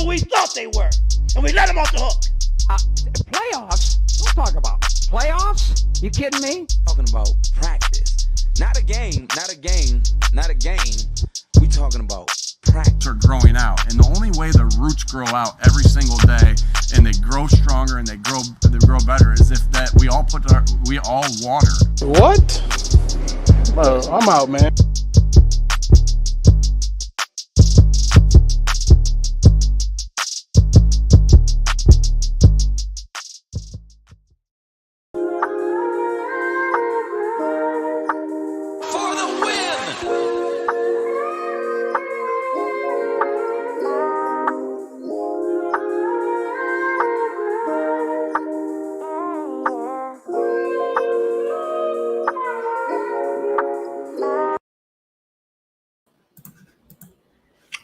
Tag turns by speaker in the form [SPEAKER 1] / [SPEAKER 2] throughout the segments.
[SPEAKER 1] We thought they were, and we let them off the hook.
[SPEAKER 2] Playoffs? Don't talk about playoffs. You kidding me?
[SPEAKER 3] Talking about practice, not a game. We talking about practice.
[SPEAKER 4] Are growing out, and the only way the roots grow out every single day, and they grow stronger and they grow better, is if that we all water.
[SPEAKER 5] What? I'm out, man.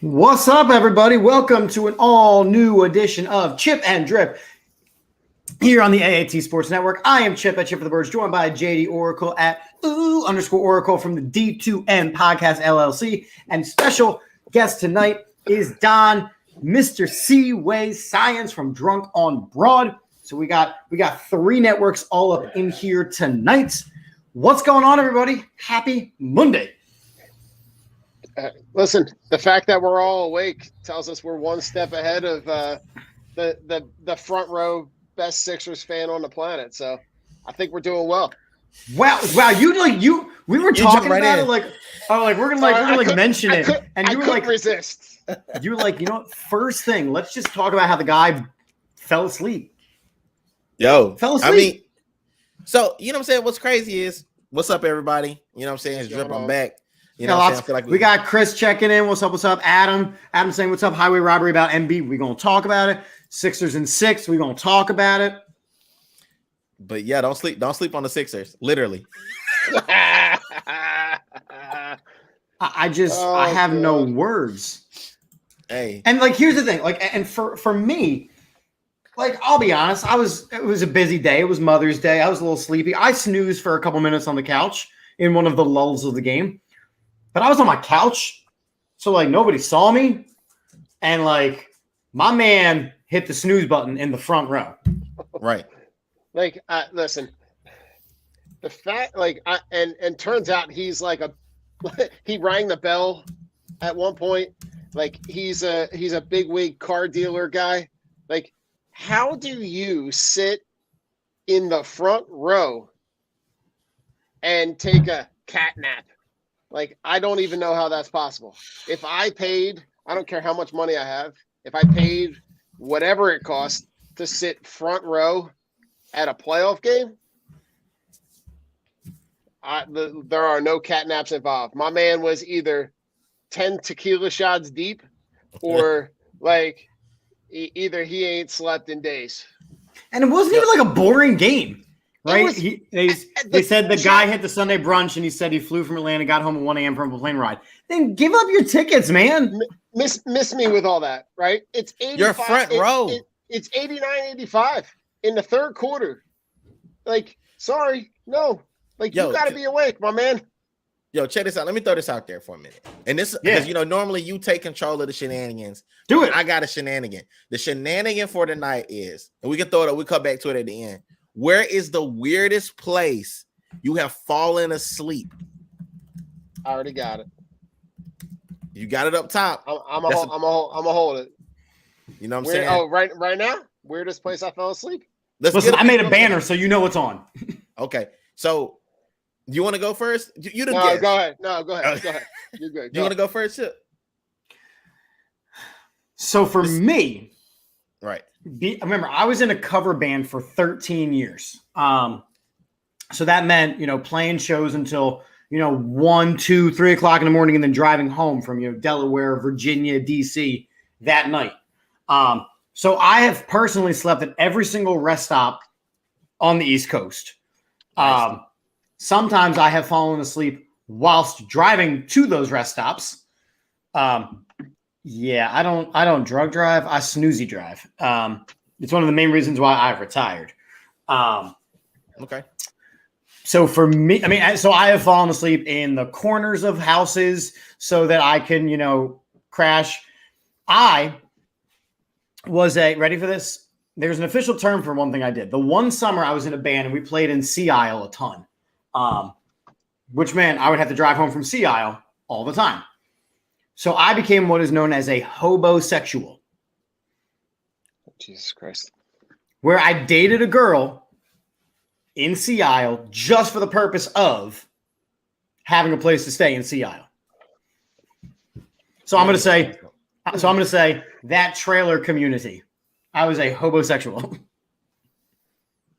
[SPEAKER 6] What's up, everybody? Welcome to an all-new edition of Chip and Drip here on the AAT Sports Network. I am Chip at Chip for the Birds, joined by JD Oracle at _Oracle from the D2M Podcast LLC. And special guest tonight is Don, Mr. Seaway Science from Drunk on Broad. So we got three networks all up in here tonight. What's going on, everybody? Happy Monday.
[SPEAKER 5] Listen, the fact that we're all awake tells us we're one step ahead of the front row best Sixers fan on the planet. So I think we're doing well.
[SPEAKER 6] Wow! We were talking about it we're gonna mention it, and you were like,
[SPEAKER 5] resist.
[SPEAKER 6] You were like, first thing, let's just talk about how the guy fell asleep.
[SPEAKER 7] Fell asleep.
[SPEAKER 6] I mean,
[SPEAKER 7] so you know what I'm saying? What's crazy is, what's up, everybody? You know what I'm saying? It's Drip. I'm back. You know,
[SPEAKER 6] I feel like we got Chris checking in. What's up? Adam saying what's up? Highway robbery about Embiid. We're gonna talk about it. Sixers and 6. We're gonna talk about it.
[SPEAKER 7] But yeah, don't sleep on the Sixers. Literally.
[SPEAKER 6] I have no words.
[SPEAKER 7] Hey,
[SPEAKER 6] and here's the thing. And for me, I'll be honest. It was a busy day. It was Mother's Day. I was a little sleepy. I snoozed for a couple minutes on the couch in one of the lulls of the game. But I was on my couch, so nobody saw me, and my man hit the snooze button in the front row.
[SPEAKER 7] Right.
[SPEAKER 5] Listen, the fact and turns out he's he rang the bell at one point. He's a bigwig car dealer guy. How do you sit in the front row and take a cat nap? I don't even know how that's possible. If I paid, I don't care how much money I have, if I paid whatever it costs to sit front row at a playoff game, there are no cat naps involved. My man was either 10 tequila shots deep or either he ain't slept in days. And it wasn't even a boring game. Right? They said the guy hit the Sunday brunch, and he said he flew from Atlanta, got home at 1 a.m. from a plane ride. Then give up your tickets, man. Miss me with all that, right? It's 85,
[SPEAKER 7] your front row.
[SPEAKER 5] It's 89-85 in the third quarter. Sorry, no. You got to be awake, my man.
[SPEAKER 7] Yo, check this out. Let me throw this out there for a minute. And this, because normally you take control of the shenanigans.
[SPEAKER 6] Do it.
[SPEAKER 7] I got a shenanigan. The shenanigan for the night is, and we can throw it up. We come back to it at the end. Where is the weirdest place you have fallen asleep?
[SPEAKER 5] I already got it.
[SPEAKER 7] You got it up top.
[SPEAKER 5] I'm gonna hold it.
[SPEAKER 7] You know what I'm saying?
[SPEAKER 5] Oh, right now? Weirdest place I fell asleep.
[SPEAKER 6] Listen, I made a banner, so you know what's on.
[SPEAKER 7] Okay, so you want to go first? You didn't
[SPEAKER 5] No,
[SPEAKER 7] guess.
[SPEAKER 5] go ahead. No, go ahead. Go ahead. You're good.
[SPEAKER 7] You want to go first? Chip?
[SPEAKER 6] So for me,
[SPEAKER 7] Right.
[SPEAKER 6] remember, I was in a cover band for 13 years. So that meant, playing shows until, 1, 2, 3 o'clock in the morning and then driving home from, Delaware, Virginia, DC that night. So I have personally slept at every single rest stop on the East Coast.
[SPEAKER 7] Nice.
[SPEAKER 6] Sometimes I have fallen asleep whilst driving to those rest stops. Yeah, I don't drug drive. I snoozy drive. It's one of the main reasons why I've retired.
[SPEAKER 7] Okay.
[SPEAKER 6] So for me, so I have fallen asleep in the corners of houses so that I can, crash. I was ready for this? There's an official term for one thing I did. The one summer I was in a band and we played in Sea Isle a ton. Which meant I would have to drive home from Sea Isle all the time. So I became what is known as a hobosexual.
[SPEAKER 5] Jesus Christ.
[SPEAKER 6] Where I dated a girl in Sea Isle just for the purpose of having a place to stay in Sea Isle. So I'm going to say that trailer community. I was a hobosexual.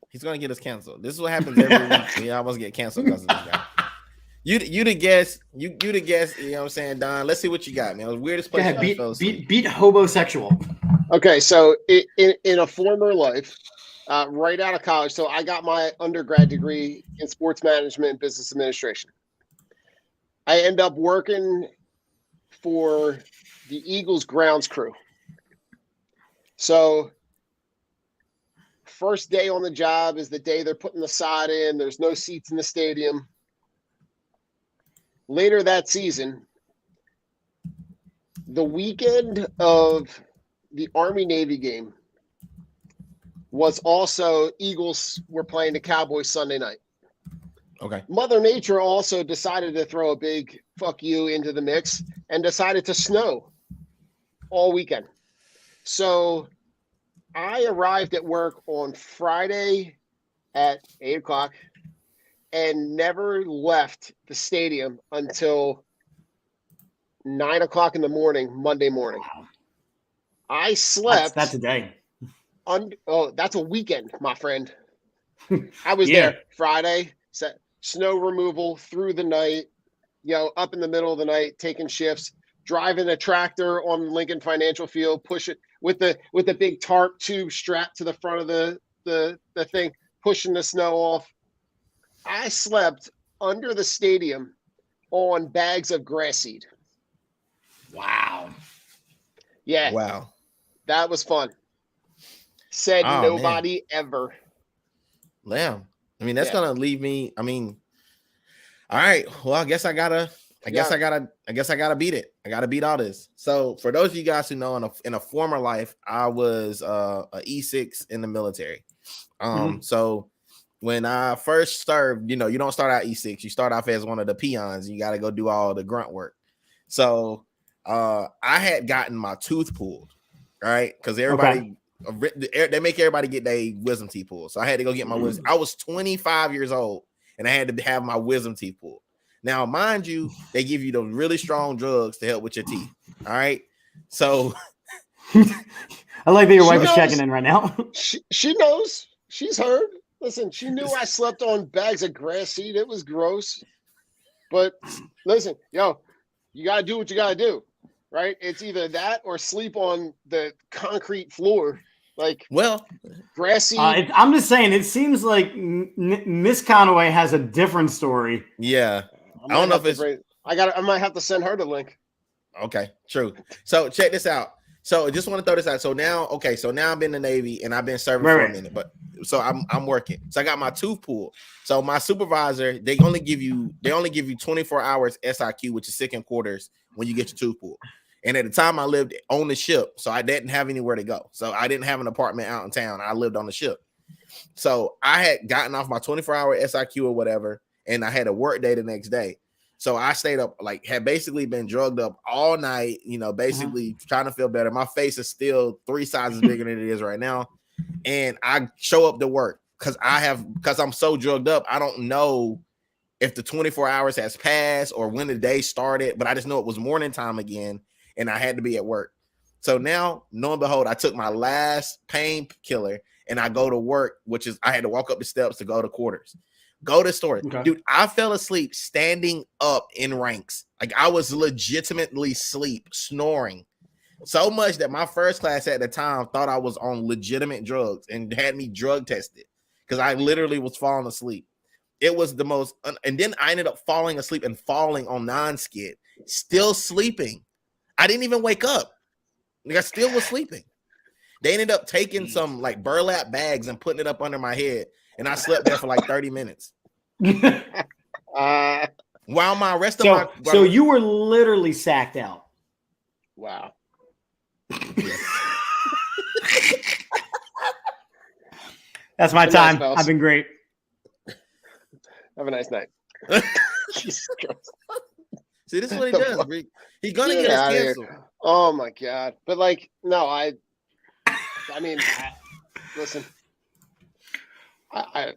[SPEAKER 7] He's going to get us canceled. This is what happens every week. We almost get canceled because of this guy. You the guest. You the guest. You know what I'm saying, Don? Let's see what you got, man. It was the weirdest place.
[SPEAKER 6] Yeah, beat hobosexual.
[SPEAKER 5] Okay, so in a former life, right out of college, so I got my undergrad degree in sports management and business administration. I end up working for the Eagles grounds crew. So first day on the job is the day they're putting the sod in. There's no seats in the stadium. Later that season, the weekend of the Army-Navy game was also Eagles were playing the Cowboys Sunday night.
[SPEAKER 7] Okay.
[SPEAKER 5] Mother Nature also decided to throw a big fuck you into the mix and decided to snow all weekend. So I arrived at work on Friday at 8 o'clock and never left the stadium until 9 o'clock in the morning, Monday morning.
[SPEAKER 6] Wow.
[SPEAKER 5] I slept.
[SPEAKER 6] That's a day.
[SPEAKER 5] That's a weekend, my friend. I was
[SPEAKER 6] Yeah.
[SPEAKER 5] there Friday, snow removal through the night, up in the middle of the night, taking shifts, driving a tractor on Lincoln Financial Field, push it with the big tarp tube strapped to the front of the thing, pushing the snow off. I slept under the stadium on bags of grass seed.
[SPEAKER 6] Wow.
[SPEAKER 5] Yeah.
[SPEAKER 7] Wow.
[SPEAKER 5] That was fun. Said
[SPEAKER 7] Oh,
[SPEAKER 5] nobody ever.
[SPEAKER 7] Damn. That's gonna leave me. All right. Well, I guess I gotta beat it. I gotta beat all this. So for those of you guys who know, in a former life, I was a E6 in the military. So when I first served, you don't start out E6. You start off as one of the peons. You got to go do all the grunt work. So I had gotten my tooth pulled, right? Because everybody they make everybody get their wisdom teeth pulled. So I had to go get my wisdom. I was 25 years old and I had to have my wisdom teeth pulled. Now, mind you, they give you those really strong drugs to help with your teeth. All right. So
[SPEAKER 6] I like that your wife is checking in right now.
[SPEAKER 5] She knows. She's heard. Listen, she knew I slept on bags of grass seed. It was gross. But listen, you got to do what you got to do, right? It's either that or sleep on the concrete floor. Grass seed.
[SPEAKER 6] I'm just saying, it seems like Miss Conaway has a different story.
[SPEAKER 7] Yeah. I don't know if it's.
[SPEAKER 5] I might have to send her the link.
[SPEAKER 7] Okay, true. So check this out. So I just want to throw this out. So now I've been in the Navy and I've been serving for a minute, but so I'm working. So I got my tooth pulled. So my supervisor, they only give you 24 hours SIQ, which is sick in quarters when you get your tooth pulled. And at the time I lived on the ship, so I didn't have anywhere to go. So I didn't have an apartment out in town. I lived on the ship. So I had gotten off my 24-hour SIQ or whatever, and I had a work day the next day. So I stayed up, had basically been drugged up all night, basically trying to feel better. My face is still 3 sizes bigger than it is right now. and I show up to work because I'm so drugged up. I don't know if the 24 hours has passed or when the day started, but I just know it was morning time again, and I had to be at work. So now, lo and behold, I took my last painkiller and I go to work, which is I had to walk up the steps to go to quarters. Go to store.
[SPEAKER 6] Okay.
[SPEAKER 7] Dude, I fell asleep standing up in ranks. Like I was legitimately snoring so much that my first class at the time thought I was on legitimate drugs and had me drug tested because I literally was falling asleep. It was the most, and then I ended up falling asleep and falling on non-skid, still sleeping. I didn't even wake up. Like I still was sleeping. They ended up taking some like burlap bags and putting it up under my head, and I slept there for like 30 minutes. While my rest of my
[SPEAKER 6] so you were literally sacked out.
[SPEAKER 5] Wow.
[SPEAKER 6] That's my
[SPEAKER 5] Good
[SPEAKER 6] time.
[SPEAKER 5] night, fellas.
[SPEAKER 6] I've been great.
[SPEAKER 5] Have a nice night. Jesus Christ.
[SPEAKER 7] See, this is what he does. He's gonna
[SPEAKER 5] Get
[SPEAKER 7] get us
[SPEAKER 5] outta here.
[SPEAKER 7] canceled.
[SPEAKER 5] Oh my God. But like, no, I mean, listen.
[SPEAKER 6] Okay.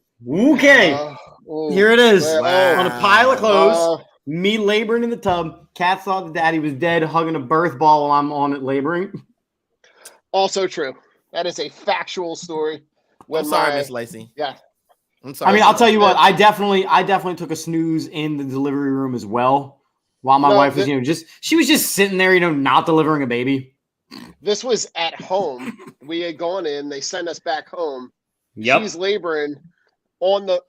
[SPEAKER 6] Here it is.
[SPEAKER 7] Wow.
[SPEAKER 6] On a pile of clothes. Me laboring in the tub. Kat thought that daddy was dead, hugging a birth ball while I'm on it laboring.
[SPEAKER 5] Also true. That is a factual story.
[SPEAKER 7] I'm sorry, Miss Lacey.
[SPEAKER 5] Yeah.
[SPEAKER 7] I'm sorry.
[SPEAKER 6] I mean, I'll tell you what. I definitely took a snooze in the delivery room as well, while my wife was, she was just sitting there, not delivering a baby.
[SPEAKER 5] This was at home. We had gone in. They sent us back home.
[SPEAKER 6] Yep.
[SPEAKER 5] She's laboring on the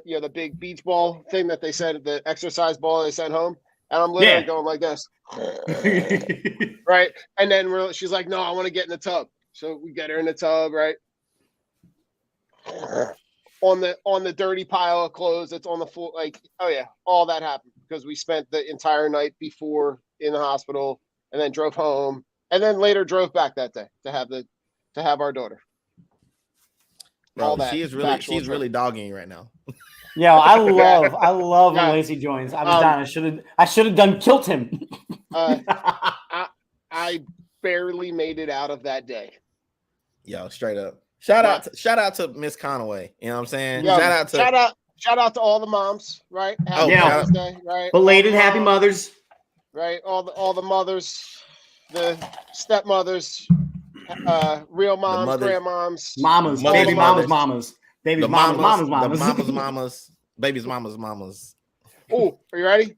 [SPEAKER 5] the big beach ball thing that they said, the exercise ball they sent home, and I'm literally going like this, right? And then she's like, "No, I want to get in the tub." So we get her in the tub, right? On the dirty pile of clothes that's on the floor, like, oh yeah, all that happened because we spent the entire night before in the hospital, and then drove home, and then later drove back that day to have our daughter.
[SPEAKER 7] Bro, she's really dogging you right now.
[SPEAKER 6] Yeah, I love when Lacey joins. I was done. I should have done killed him.
[SPEAKER 5] I barely made it out of that day.
[SPEAKER 7] Yo, straight up. Shout out to Miss Conaway. You know what I'm saying?
[SPEAKER 5] Yeah, shout out to all the moms, right? Happy Mother's Day, right?
[SPEAKER 6] Belated happy mothers.
[SPEAKER 5] Right? All the mothers, the stepmothers, real moms, grandmoms,
[SPEAKER 6] mamas, baby mamas, baby
[SPEAKER 7] mamas, baby's mamas.
[SPEAKER 5] Oh, are you ready?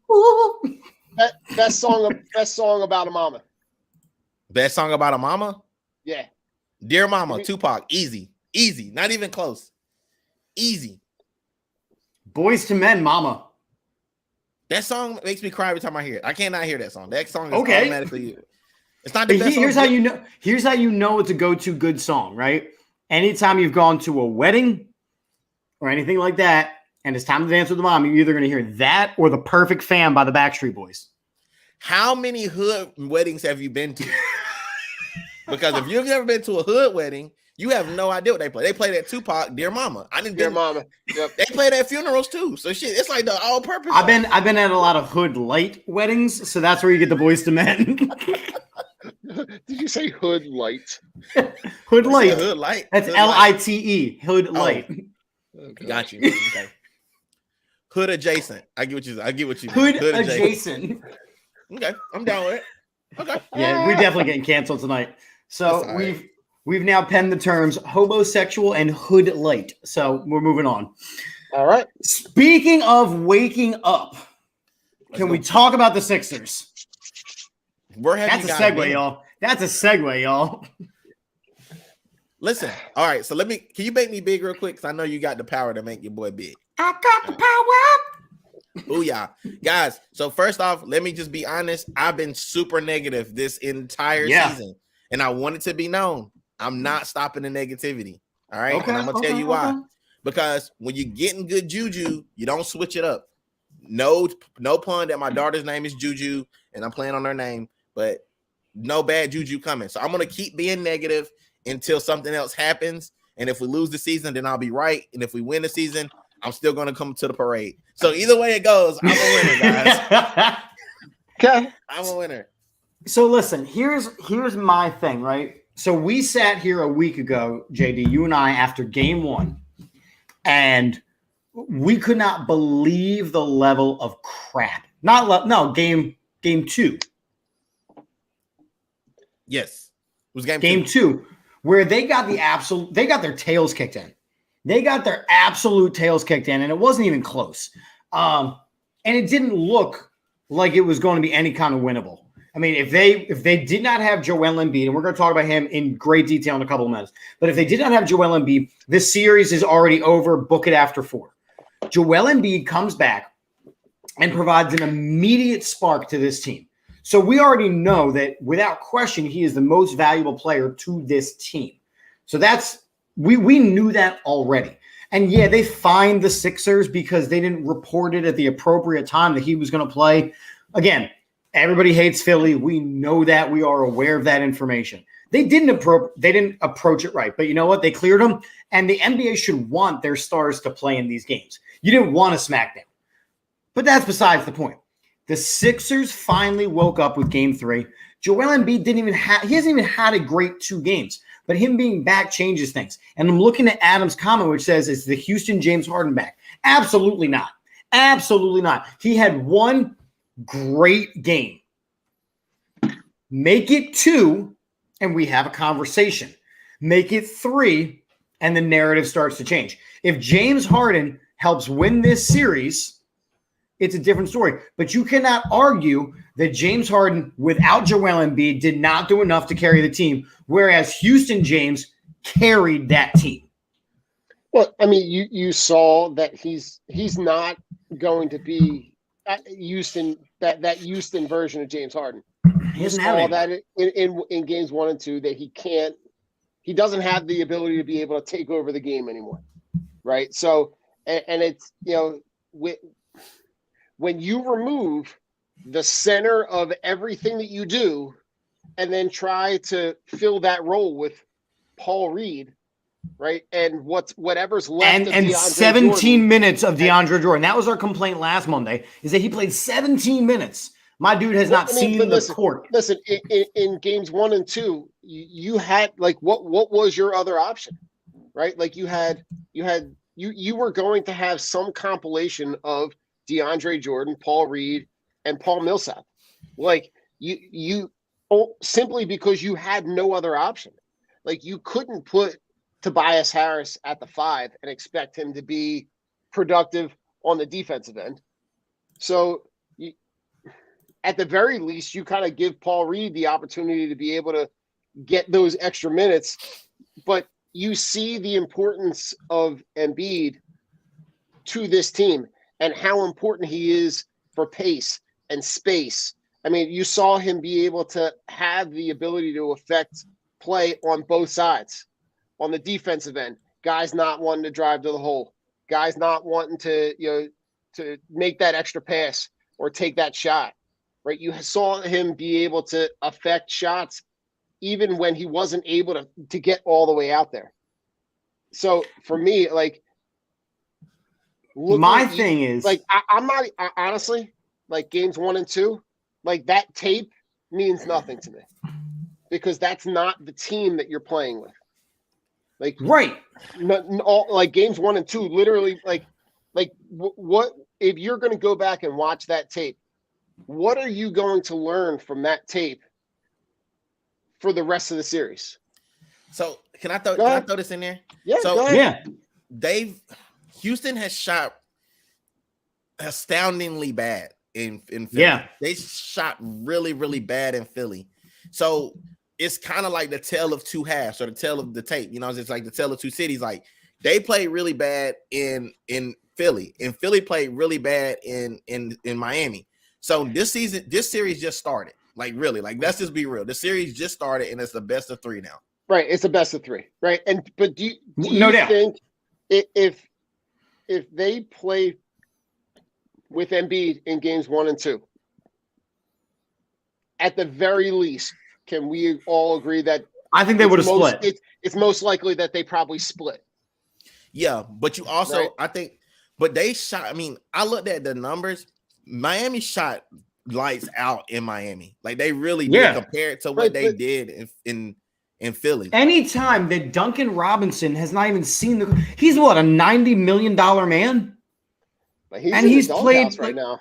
[SPEAKER 5] Best song about a mama.
[SPEAKER 7] Best song about a mama?
[SPEAKER 5] Yeah.
[SPEAKER 7] Dear Mama, Tupac, easy, not even close, easy.
[SPEAKER 6] Boys to Men, Mama.
[SPEAKER 7] That song makes me cry every time I hear it. I cannot hear that song. That song is automatically. It's not the best
[SPEAKER 6] here's
[SPEAKER 7] song.
[SPEAKER 6] how you know. Here's how you know it's a go-to good song, right? Anytime you've gone to a wedding or anything like that, and it's time to dance with the mom, you're either going to hear that or "The Perfect Fam" by the Backstreet Boys.
[SPEAKER 7] How many hood weddings have you been to? Because if you've never been to a hood wedding, you have no idea what they play. They play that Tupac, Dear Mama.
[SPEAKER 5] Dear Mama. Yep.
[SPEAKER 7] They play that at funerals too. So shit, it's like the all-purpose.
[SPEAKER 6] I've been at a lot of hood light weddings, so that's where you get the Boys to Men.
[SPEAKER 5] Did you say hood light?
[SPEAKER 6] Hood light.
[SPEAKER 7] Hood light.
[SPEAKER 6] That's LITE. Hood light.
[SPEAKER 7] Okay. Got you. Okay. Hood adjacent. I get what you mean.
[SPEAKER 6] Hood adjacent.
[SPEAKER 7] Okay, I'm down with it. Okay.
[SPEAKER 6] Yeah, we're definitely getting canceled tonight. So we've now penned the terms hobosexual and hood light. So we're moving on.
[SPEAKER 5] All right.
[SPEAKER 6] Speaking of waking up, can we talk about the Sixers? That's a segue, y'all. That's a segue, y'all.
[SPEAKER 7] Listen. All right. So can you make me big real quick? Because I know you got the power to make your boy big.
[SPEAKER 6] I got the power.
[SPEAKER 7] Oh yeah, guys. So first off, let me just be honest. I've been super negative this entire season, and I want it to be known. I'm not stopping the negativity. All right, and I'm gonna tell you why. Because when you're getting good juju, you don't switch it up. No pun that my daughter's name is Juju, and I'm playing on her name, but no bad juju coming. So I'm gonna keep being negative until something else happens. And if we lose the season, then I'll be right. And if we win the season, I'm still going to come to the parade. So either way it goes, I'm a winner, guys.
[SPEAKER 5] Okay.
[SPEAKER 7] I'm a winner.
[SPEAKER 6] So listen, here's my thing, right? So we sat here a week ago, JD, you and I, after game 1, and we could not believe the level of crap. Game 2.
[SPEAKER 7] Yes. It was
[SPEAKER 6] Game 2, where they got their tails kicked in. They got their absolute tails kicked in, and it wasn't even close. And it didn't look like it was going to be any kind of winnable. I mean, if they did not have Joel Embiid, and we're going to talk about him in great detail in a couple of minutes, but if they did not have Joel Embiid, this series is already over. Book it after 4. Joel Embiid comes back and provides an immediate spark to this team. So we already know that without question, he is the most valuable player to this team. So we knew that already. And yeah, they fined the Sixers because they didn't report it at the appropriate time that he was going to play. Again, everybody hates Philly. We know that. We are aware of that information. They didn't approach it right. But you know what? They cleared them. And the NBA should want their stars to play in these games. You didn't want a SmackDown. But that's besides the point. The Sixers finally woke up with game 3. Joel Embiid he hasn't even had a great 2 games. But him being back changes things. And I'm looking at Adam's comment, which says, is the Houston James Harden back? Absolutely not. Absolutely not. He had 1 great game. Make it 2, and we have a conversation. Make it 3, and the narrative starts to change. If James Harden helps win this series, it's a different story. But you cannot argue that James Harden, without Joel Embiid, did not do enough to carry the team, whereas Houston James carried that team.
[SPEAKER 5] Well, I mean, you saw that he's not going to be at Houston, that Houston version of James Harden. You saw that in games 1 and 2 that he doesn't have the ability to be able to take over the game anymore, right? So, and it's, when you remove the center of everything that you do and then try to fill that role with Paul Reed, right? And whatever's left
[SPEAKER 6] and 17 minutes of DeAndre Jordan. That was our complaint last Monday, is that he played 17 minutes. My dude has not seen the court.
[SPEAKER 5] Listen, in games 1 and 2, you had what was your other option, right? Like you were going to have some compilation of DeAndre Jordan, Paul Reed, and Paul Millsap. Like you simply because you had no other option. Like you couldn't put Tobias Harris at the 5 and expect him to be productive on the defensive end. So at the very least, you kind of give Paul Reed the opportunity to be able to get those extra minutes. But you see the importance of Embiid to this team and how important he is for pace and space. I mean, you saw him be able to have the ability to affect play on both sides. On the defensive end, guys not wanting to drive to the hole, guys not wanting to make that extra pass or take that shot, right? You saw him be able to affect shots even when he wasn't able to get all the way out there. So for me, I'm not honestly, games 1 and 2, that tape means nothing to me because that's not the team that you're playing with.
[SPEAKER 6] Right.
[SPEAKER 5] Games 1 and 2, literally, what if you're going to go back and watch that tape? What are you going to learn from that tape for the rest of the series?
[SPEAKER 7] So can I throw this in there?
[SPEAKER 5] Yeah.
[SPEAKER 7] So
[SPEAKER 5] go ahead.
[SPEAKER 7] Yeah, Houston has shot astoundingly bad in Philly.
[SPEAKER 6] Yeah,
[SPEAKER 7] they shot really, really bad in Philly. So it's kind of like the tale of two halves or the tale of the tape. It's like the tale of two cities. Like they played really bad in Philly, and Philly played really bad in Miami. So this series just started. Let's just be real. The series just started, and it's the best of 3 now.
[SPEAKER 5] Right, it's a best of 3, right? But do you think if they play with Embiid in games 1 and 2, at the very least, can we all agree that
[SPEAKER 6] I think they would have split?
[SPEAKER 5] It's most likely that they probably split.
[SPEAKER 7] Yeah, but you also, right? I think, but they shot. I mean, I looked at the numbers. Miami shot lights out in Miami. They really did compared to what they did in in Philly.
[SPEAKER 6] Anytime that Duncan Robinson has not even seen he's what, a $90 million man?
[SPEAKER 5] But he's
[SPEAKER 6] and
[SPEAKER 5] in
[SPEAKER 6] he's
[SPEAKER 5] the
[SPEAKER 6] played
[SPEAKER 5] doghouse right now.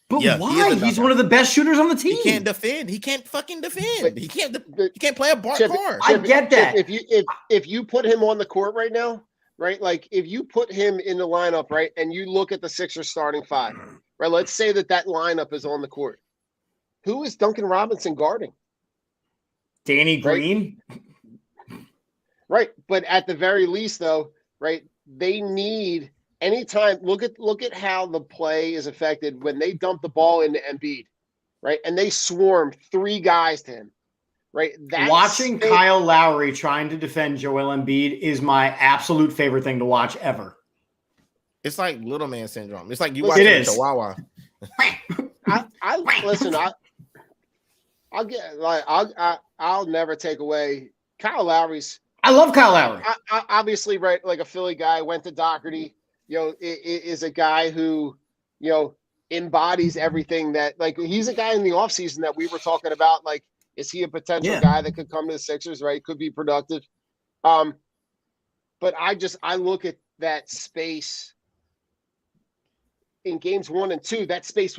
[SPEAKER 6] But
[SPEAKER 7] Yeah,
[SPEAKER 6] why? He's one of the best shooters on the team.
[SPEAKER 7] He can't defend. He can't fucking defend.
[SPEAKER 5] But-
[SPEAKER 7] He can't play a bar car.
[SPEAKER 6] I get that.
[SPEAKER 5] If you put him on the court right now, right? Like if you put him in the lineup, right, and you look at the Sixers starting five, right? Let's say that lineup is on the court. Who is Duncan Robinson guarding?
[SPEAKER 6] Danny Green.
[SPEAKER 5] Right. But at the very least, though, right, they need anytime. Look at how the play is affected when they dump the ball into Embiid, right? And they swarm 3 guys to him, right?
[SPEAKER 6] Watching Kyle Lowry trying to defend Joel Embiid is my absolute favorite thing to watch ever.
[SPEAKER 7] It's like little man syndrome. It's like you
[SPEAKER 5] Listen,
[SPEAKER 7] watching a Chihuahua.
[SPEAKER 5] I'll never take away Kyle Lowry's.
[SPEAKER 6] I love Kyle Lowry.
[SPEAKER 5] Obviously, right, like a Philly guy, went to Doherty, is a guy who, embodies everything that, like, he's a guy in the offseason that we were talking about. Like, is he a potential guy that could come to the Sixers, right? Could be productive. But I look at that space in games 1 and 2, that space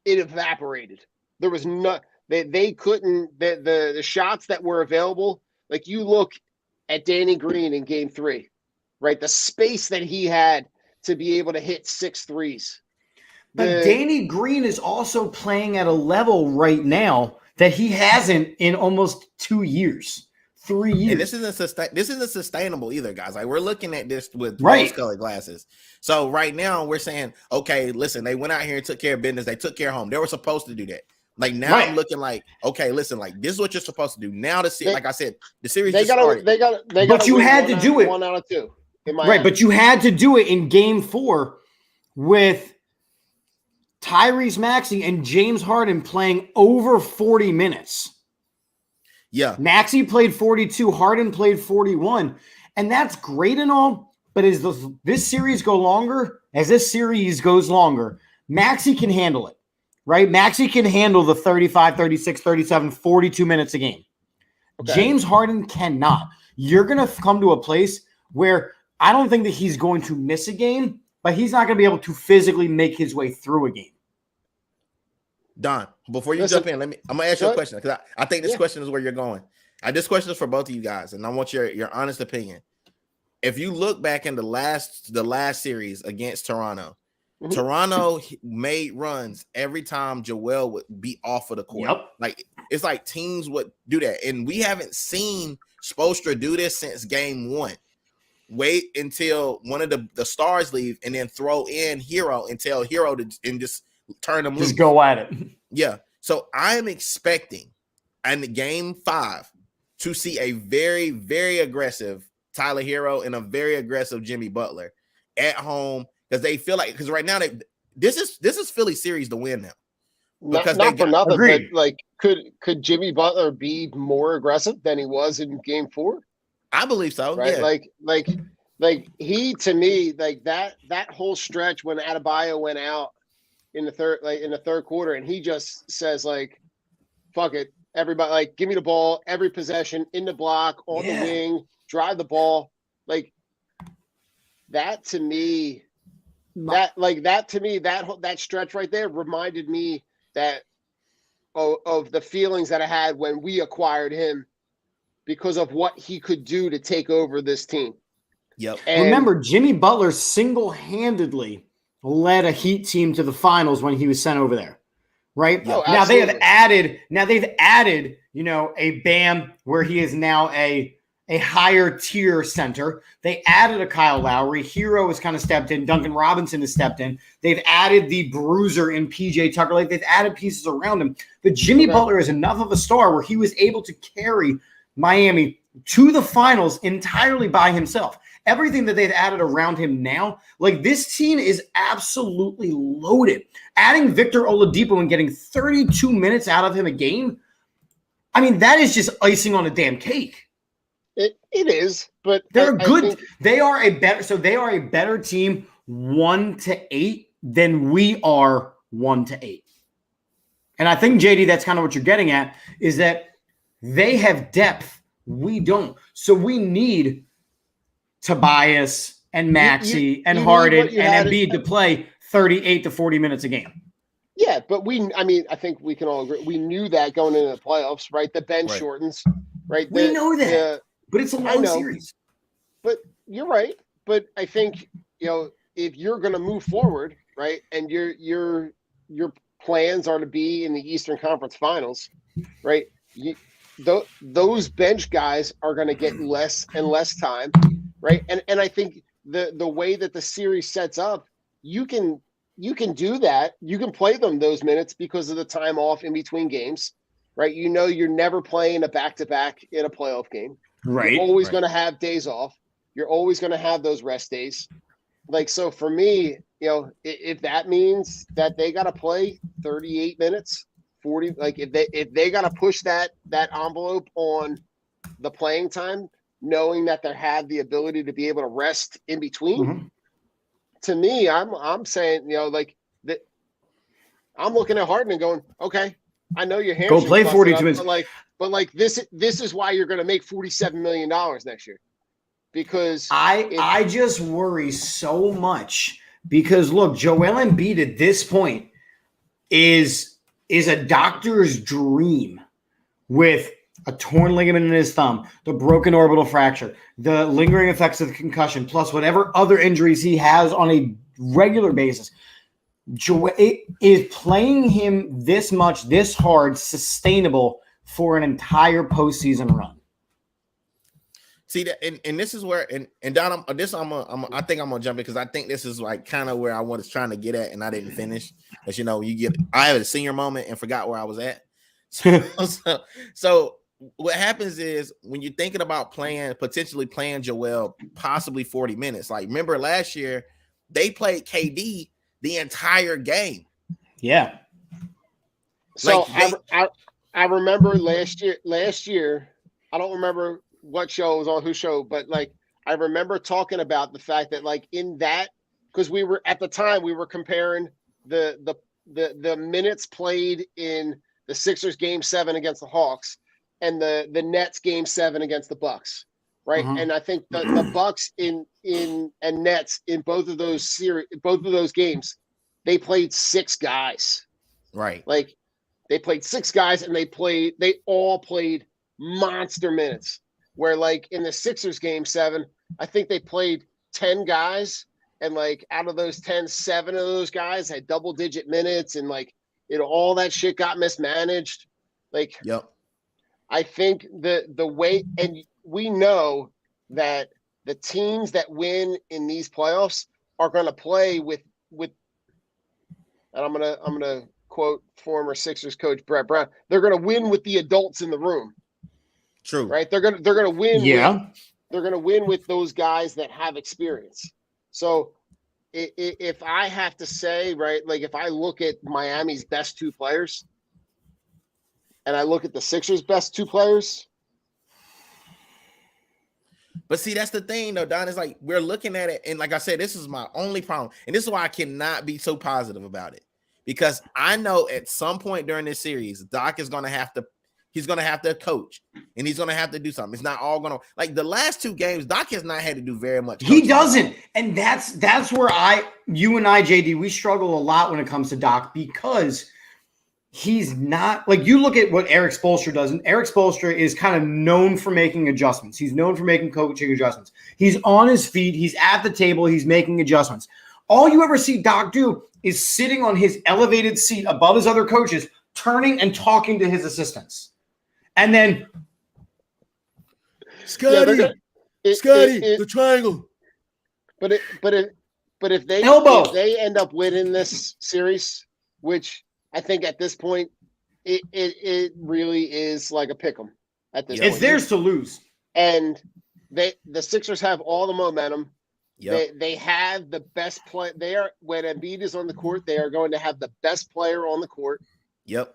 [SPEAKER 5] it evaporated. There was they couldn't, the shots that were available, like you look at Danny Green in game 3, right? The space that he had to be able to hit 6 threes.
[SPEAKER 6] But Danny Green is also playing at a level right now that he hasn't in almost 2 years, 3 years.
[SPEAKER 7] And this isn't sustainable either, guys. Like, we're looking at this with rose-colored glasses. So right now we're saying, okay, listen, they went out here and took care of business. They took care of home. They were supposed to do that. Like, now I'm looking like, okay, listen, like, this is what you're supposed to do. Now like I said, the series just started.
[SPEAKER 5] They got.
[SPEAKER 6] But you had to do it
[SPEAKER 5] 1 out of 2.
[SPEAKER 6] Right, but you had to do it in game 4 with Tyrese Maxey and James Harden playing over 40 minutes.
[SPEAKER 7] Yeah.
[SPEAKER 6] Maxey played 42, Harden played 41. And that's great and all, but as this series goes longer, Maxey can handle it, right? Maxey can handle the 35, 36, 37, 42 minutes a game. Okay. James Harden cannot. You're going to come to a place where I don't think that he's going to miss a game, but he's not going to be able to physically make his way through a game.
[SPEAKER 7] Don, before you jump in, I'm gonna ask you a question because I think this question is where you're going. This question is for both of you guys, and I want your honest opinion. If you look back in the last series against Toronto, Toronto made runs every time Joel would be off of the court.
[SPEAKER 6] Yep.
[SPEAKER 7] Like, it's like teams would do that, and we haven't seen Spoelstra do this since game 1. Wait until one of the stars leave, and then throw in Hero and tell Hero to just turn them loose.
[SPEAKER 6] Just go at it.
[SPEAKER 7] Yeah. So I'm expecting in game 5 to see a very, very aggressive Tyler Hero and a very aggressive Jimmy Butler at home, because they feel like, because right now this is Philly series to win now. Because
[SPEAKER 5] not for nothing,
[SPEAKER 6] agreed.
[SPEAKER 5] but like could Jimmy Butler be more aggressive than he was in game 4?
[SPEAKER 7] I believe so.
[SPEAKER 5] Right.
[SPEAKER 7] Yeah.
[SPEAKER 5] Like he, to me, like that whole stretch when Adebayo went out in the third quarter, and he just says, like, fuck it, everybody, like, give me the ball every possession, in the block, on the wing, drive the ball. Like, that to me, that stretch right there reminded me of the feelings that I had when we acquired him, because of what he could do to take over this team.
[SPEAKER 7] Yep.
[SPEAKER 5] And
[SPEAKER 6] remember, Jimmy Butler single-handedly led a Heat team to the finals when he was sent over there, right?
[SPEAKER 5] Oh,
[SPEAKER 6] now they've added, a Bam, where he is now a higher tier center. They added a Kyle Lowry. Hero has kind of stepped in. Duncan Robinson has stepped in. They've added the bruiser in PJ Tucker. Like, they've added pieces around him. But Jimmy Butler is enough of a star where he was able to carry Miami to the finals entirely by himself. Everything that they've added around him now, like, this team is absolutely loaded. Adding Victor Oladipo and getting 32 minutes out of him a game, I mean, that is just icing on a damn cake.
[SPEAKER 5] It is, but
[SPEAKER 6] they're good. They are a better team 1-8 than we are 1-8. And I think, JD, that's kind of what you're getting at, is that They have depth. We don't. So we need Tobias and Maxey and Harden and Embiid to play 38 to 40 minutes a game.
[SPEAKER 5] Yeah, but I think we can all agree. We knew that going into the playoffs, right? The bench shortens, right?
[SPEAKER 6] We know that, but it's a long series.
[SPEAKER 5] But you're right. But I think, if you're going to move forward, right, and your plans are to be in the Eastern Conference Finals, right? Those bench guys are going to get less and less time, right? And I think the way that the series sets up, you can do that. You can play them those minutes because of the time off in between games, right? You're never playing a back-to-back in a playoff game.
[SPEAKER 6] Right.
[SPEAKER 5] You're always going to have days off. You're always going to have those rest days. Like, so for me, if that means that they got to play 38 minutes, 40, like if they got to push that envelope on the playing time, knowing that they have the ability to be able to rest in between, to me, I'm saying, that I'm looking at Harden and going, okay, I know your hamstring.
[SPEAKER 6] Go play 42 minutes.
[SPEAKER 5] But this is why you're going to make $47 million next year. Because
[SPEAKER 6] I just worry so much because look, Joel Embiid at this point is a doctor's dream with a torn ligament in his thumb, the broken orbital fracture, the lingering effects of the concussion, plus whatever other injuries he has on a regular basis. Joel is playing him this much, this hard, sustainable for an entire postseason run.
[SPEAKER 7] See that, and this is where, and Don, I think I'm gonna jump in because I think this is like kind of where I was trying to get at, and I didn't finish. As I had a senior moment and forgot where I was at. So what happens is when you're thinking about potentially playing Joel, possibly 40 minutes. Like remember last year, they played KD the entire game.
[SPEAKER 6] Yeah.
[SPEAKER 5] So I remember last year. I don't remember what show was on whose show, but like I remember talking about the fact that like in that, because we were at the time we were comparing the minutes played in the Sixers game 7 against the Hawks and the Nets game 7 against the Bucks, right? And I think the Bucks in and Nets in both of those games, they played 6 guys,
[SPEAKER 7] right?
[SPEAKER 5] Like they played 6 guys and they all played monster minutes. Where like in the Sixers game 7, I think they played 10 guys, and like out of those 10, 7 of those guys had double-digit minutes, and like all that shit got mismanaged. Like,
[SPEAKER 7] yep.
[SPEAKER 5] I think the way, and we know that the teams that win in these playoffs are going to play with, and I'm gonna quote former Sixers coach Brett Brown. They're going to win with the adults in the room.
[SPEAKER 7] True.
[SPEAKER 5] Right. They're gonna win.
[SPEAKER 6] Yeah.
[SPEAKER 5] They're gonna win with those guys that have experience. So if I have to say, right, like if I look at Miami's best 2 players and I look at the Sixers' best 2 players.
[SPEAKER 7] But see, that's the thing though, Don, is like we're looking at it, and like I said, this is my only problem. And this is why I cannot be so positive about it. Because I know at some point during this series, Doc is gonna have to. He's going to have to coach, and he's going to have to do something. It's not all going to – like the last 2 games, Doc has not had to do very much.
[SPEAKER 6] He doesn't. And that's where you and I, JD, we struggle a lot when it comes to Doc because he's not – like you look at what Eric Spoelstra does, and Eric Spoelstra is kind of known for making adjustments. He's known for making coaching adjustments. He's on his feet. He's at the table. He's making adjustments. All you ever see Doc do is sitting on his elevated seat above his other coaches, turning and talking to his assistants. And then
[SPEAKER 7] Scotty, the triangle.
[SPEAKER 5] But if they end up winning this series, which I think at this point it really is like a pick 'em at this point.
[SPEAKER 6] It's theirs to lose.
[SPEAKER 5] And the Sixers have all the momentum.
[SPEAKER 7] Yep.
[SPEAKER 5] They have the best play. When Embiid is on the court, they are going to have the best player on the court.
[SPEAKER 7] Yep.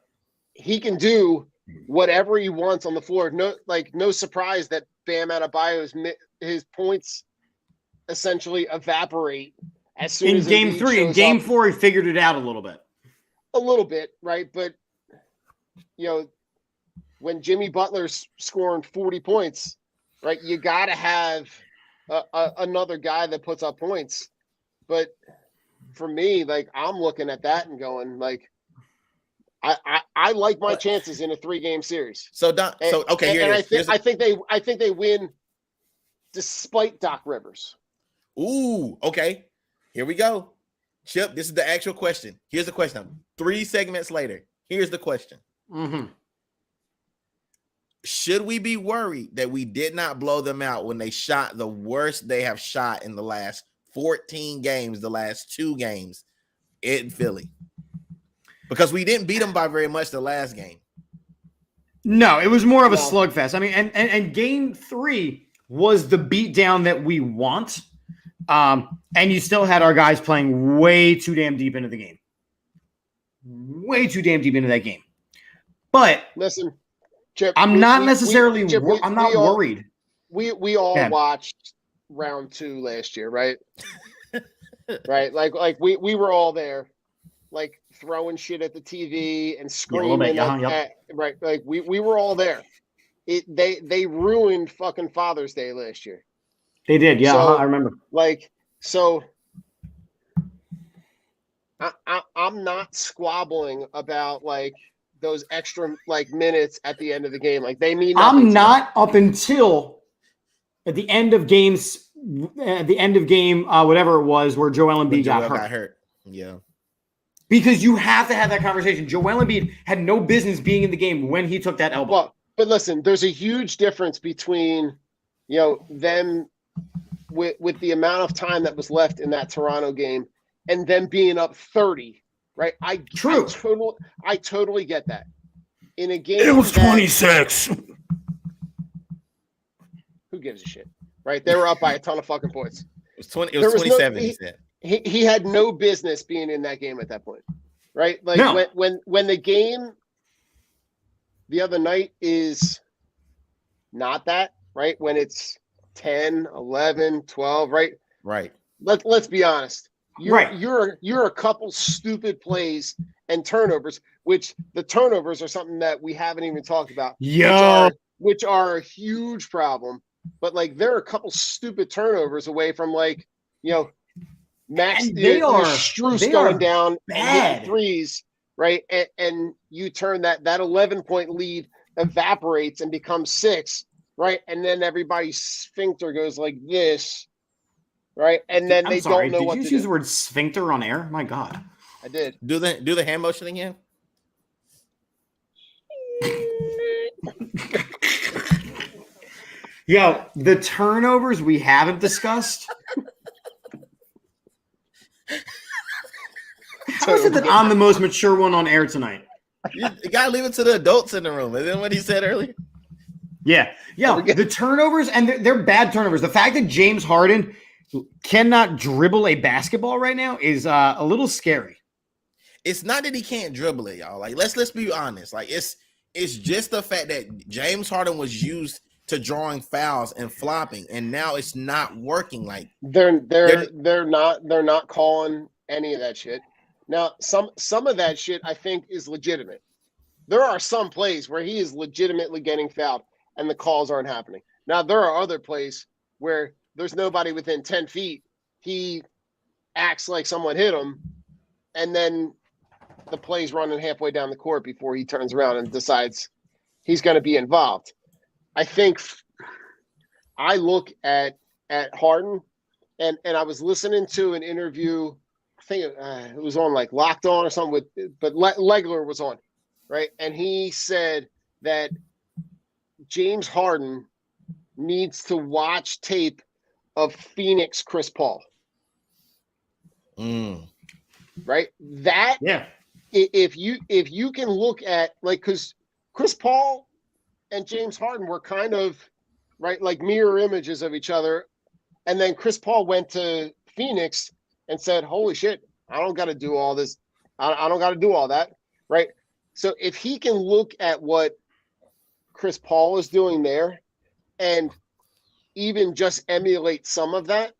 [SPEAKER 5] He can do whatever he wants on the floor. No surprise that Bam Adebayo's his points essentially evaporate as soon as
[SPEAKER 6] Game 3. In Game 4, he figured it out a little bit.
[SPEAKER 5] A little bit, right? But when Jimmy Butler's scoring 40 points, right? You got to have another guy that puts up points. But for me, like, I'm looking at that and going, like, I like my chances in a 3-game series.
[SPEAKER 7] So Don,
[SPEAKER 5] I think they win despite Doc Rivers.
[SPEAKER 7] Ooh, okay. Here we go. Chip, this is the actual question. Here's the question. 3 segments later. Here's the question.
[SPEAKER 6] Mm-hmm.
[SPEAKER 7] Should we be worried that we did not blow them out when they shot the worst they have shot in the last 14 games, the last 2 games in Philly? Because we didn't beat them by very much the last game.
[SPEAKER 6] No, it was more of a slugfest. I mean, and game 3 was the beatdown that we want. And you still had our guys playing way too damn deep into the game. Way too damn deep into that game. But
[SPEAKER 5] listen, Chip,
[SPEAKER 6] I'm not worried.
[SPEAKER 5] We all watched round 2 last year, right? Right? Like we were all there, like throwing shit at the TV and screaming right. Like we were all there. They ruined fucking Father's Day last year.
[SPEAKER 6] They did, yeah.
[SPEAKER 5] So,
[SPEAKER 6] I remember.
[SPEAKER 5] Like, so I'm not squabbling about like those extra like minutes at the end of the game. Like they mean nothing.
[SPEAKER 6] I'm not up until at the end of games, whatever it was, where Joel Embiid got hurt.
[SPEAKER 7] Yeah.
[SPEAKER 6] Because you have to have that conversation. Joel Embiid had no business being in the game when he took that elbow.
[SPEAKER 5] Well, but listen, there's a huge difference between, them with the amount of time that was left in that Toronto game and them being up 30, right? I totally get that. In a game,
[SPEAKER 1] it was 26.
[SPEAKER 5] Who gives a shit, right? They were up by a ton of fucking points.
[SPEAKER 7] It was 27. He said
[SPEAKER 5] he had no business being in that game at that point, right? Like when the game the other night is not that, right? When it's 10, 11, 12, right?
[SPEAKER 7] Right.
[SPEAKER 5] Let's be honest. You're a couple stupid plays and turnovers, which the turnovers are something that we haven't even talked about. Which are a huge problem. But like they're a couple stupid turnovers away from like, Max Strus going down and threes, right? And you turn that 11-point lead evaporates and becomes 6, right? And then everybody's sphincter goes like this, right? And then they don't know what to do.
[SPEAKER 6] Did you use the word sphincter on air? My God.
[SPEAKER 5] I did.
[SPEAKER 7] Do the hand motion again.
[SPEAKER 6] Yo, the turnovers we haven't discussed. How is it that I'm the most mature one on air tonight?
[SPEAKER 7] You gotta leave it to the adults in the room. Isn't that what he said earlier?
[SPEAKER 6] Yeah. The turnovers, and they're bad turnovers. The fact that James Harden cannot dribble a basketball right now is a little scary.
[SPEAKER 7] It's not that he can't dribble it, y'all. Like let's be honest. Like it's just the fact that James Harden was used to drawing fouls and flopping, and now it's not working. Like
[SPEAKER 5] they're not calling any of that shit. Now, some of that shit I think is legitimate. There are some plays where he is legitimately getting fouled and the calls aren't happening. Now, there are other plays where there's nobody within 10 feet. He acts like someone hit him, and then the play's running halfway down the court before he turns around and decides he's going to be involved. I think I look at Harden, and I was listening to an interview. I think it was on like Locked On or something but Legler was on, right? And he said that James Harden needs to watch tape of Phoenix Chris Paul. Right? That if you can look at like, because Chris Paul and James Harden were kind of right like mirror images of each other, and then Chris Paul went to Phoenix and said, holy shit, I don't got to do all this. I don't got to do all that. Right. So if he can look at what Chris Paul is doing there and even just emulate some of that,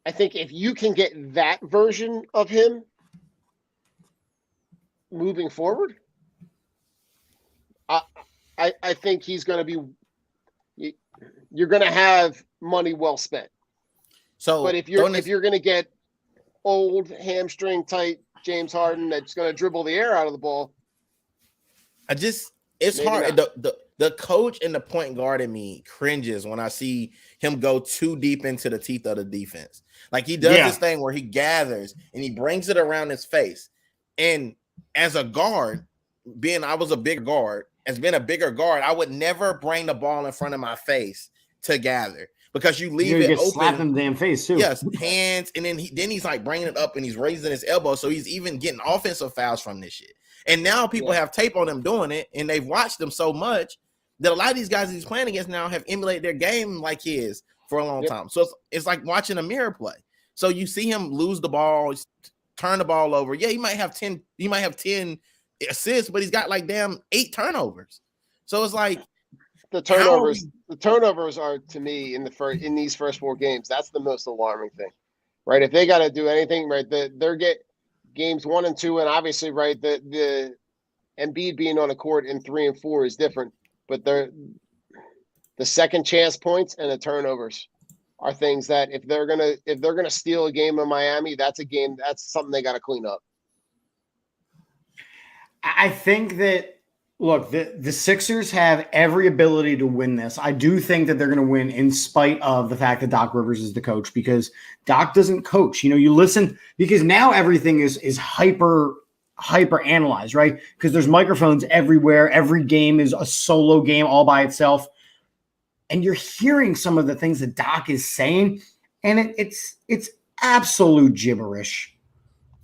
[SPEAKER 5] I think if you can get that version of him moving forward, I think he's going to be. You're going to have money well spent.
[SPEAKER 7] So,
[SPEAKER 5] but if you're going to get old hamstring tight James Harden that's going to dribble the air out of the ball,
[SPEAKER 7] it's
[SPEAKER 5] maybe
[SPEAKER 7] hard.
[SPEAKER 5] not.
[SPEAKER 7] The coach and the point guard in me cringes when I see him go too deep into the teeth of the defense. Like he does this thing where he gathers and he brings it around his face. And as a guard, I was a big guard, as being a bigger guard, I would never bring the ball in front of my face to gather because you leave it open.
[SPEAKER 6] Slap him in the damn face too.
[SPEAKER 7] Yes, hands, and then he's like bringing it up and he's raising his elbow, so he's even getting offensive fouls from this shit. And now people have tape on him doing it, and they've watched them so much that a lot of these guys he's playing against now have emulated their game like his for a long time. So it's like watching a mirror play. So you see him lose the ball, turn the ball over. Yeah, he might have 10 assists, but he's got like damn 8 turnovers. So it's like
[SPEAKER 5] the turnovers are, to me, in these first 4 games, that's the most alarming thing. Right? If they got to do anything, right, they're games 1 and 2, and obviously, right, the Embiid being on the court in 3 and 4 is different. But the second chance points and the turnovers are things that if they're gonna steal a game in Miami, that's something they got to clean up.
[SPEAKER 6] I think that the Sixers have every ability to win this. I do think that they're going to win in spite of the fact that Doc Rivers is the coach, because Doc doesn't coach. You listen, because now everything is hyper analyzed, right? Because there's microphones everywhere. Every game is a solo game all by itself. And you're hearing some of the things that Doc is saying, and it's absolute gibberish.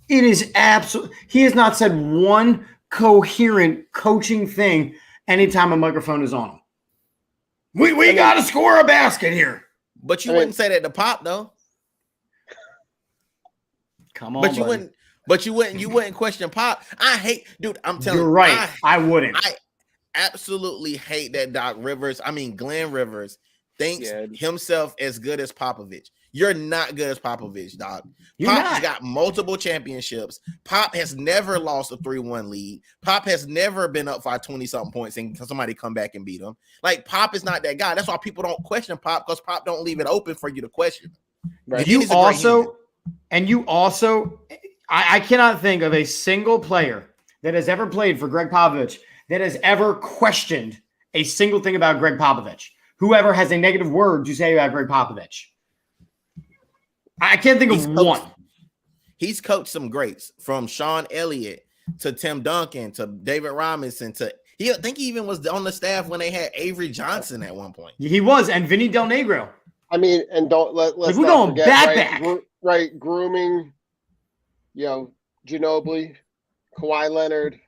[SPEAKER 6] It is absolute. He has not said one coherent coaching thing anytime a microphone is on him. We got to score a basket here.
[SPEAKER 7] But you wouldn't say that to Pop, though.
[SPEAKER 6] Come on,
[SPEAKER 7] But you wouldn't question Pop. I'm telling you.
[SPEAKER 6] You're right. I wouldn't.
[SPEAKER 7] I absolutely hate that Glenn Rivers thinks himself as good as Popovich. You're not good as Popovich, dog. Pop has got multiple championships. Pop has never lost a 3-1 lead. Pop has never been up by 20-something points and somebody come back and beat him. Like, Pop is not that guy. That's why people don't question Pop, because Pop don't leave it open for you to question.
[SPEAKER 6] Right. I cannot think of a single player that has ever played for Greg Popovich that has ever questioned a single thing about Greg Popovich. Whoever has a negative word to say about Greg Popovich. I can't think of one.
[SPEAKER 7] He's coached some greats, from Sean Elliott to Tim Duncan to David Robinson I think he even was on the staff when they had Avery Johnson at one point.
[SPEAKER 6] He was, and Vinny Del Negro.
[SPEAKER 5] I mean, and let's
[SPEAKER 6] we're
[SPEAKER 5] not
[SPEAKER 6] going
[SPEAKER 5] forget,
[SPEAKER 6] back.
[SPEAKER 5] Right, grooming, Ginobili, Kawhi Leonard,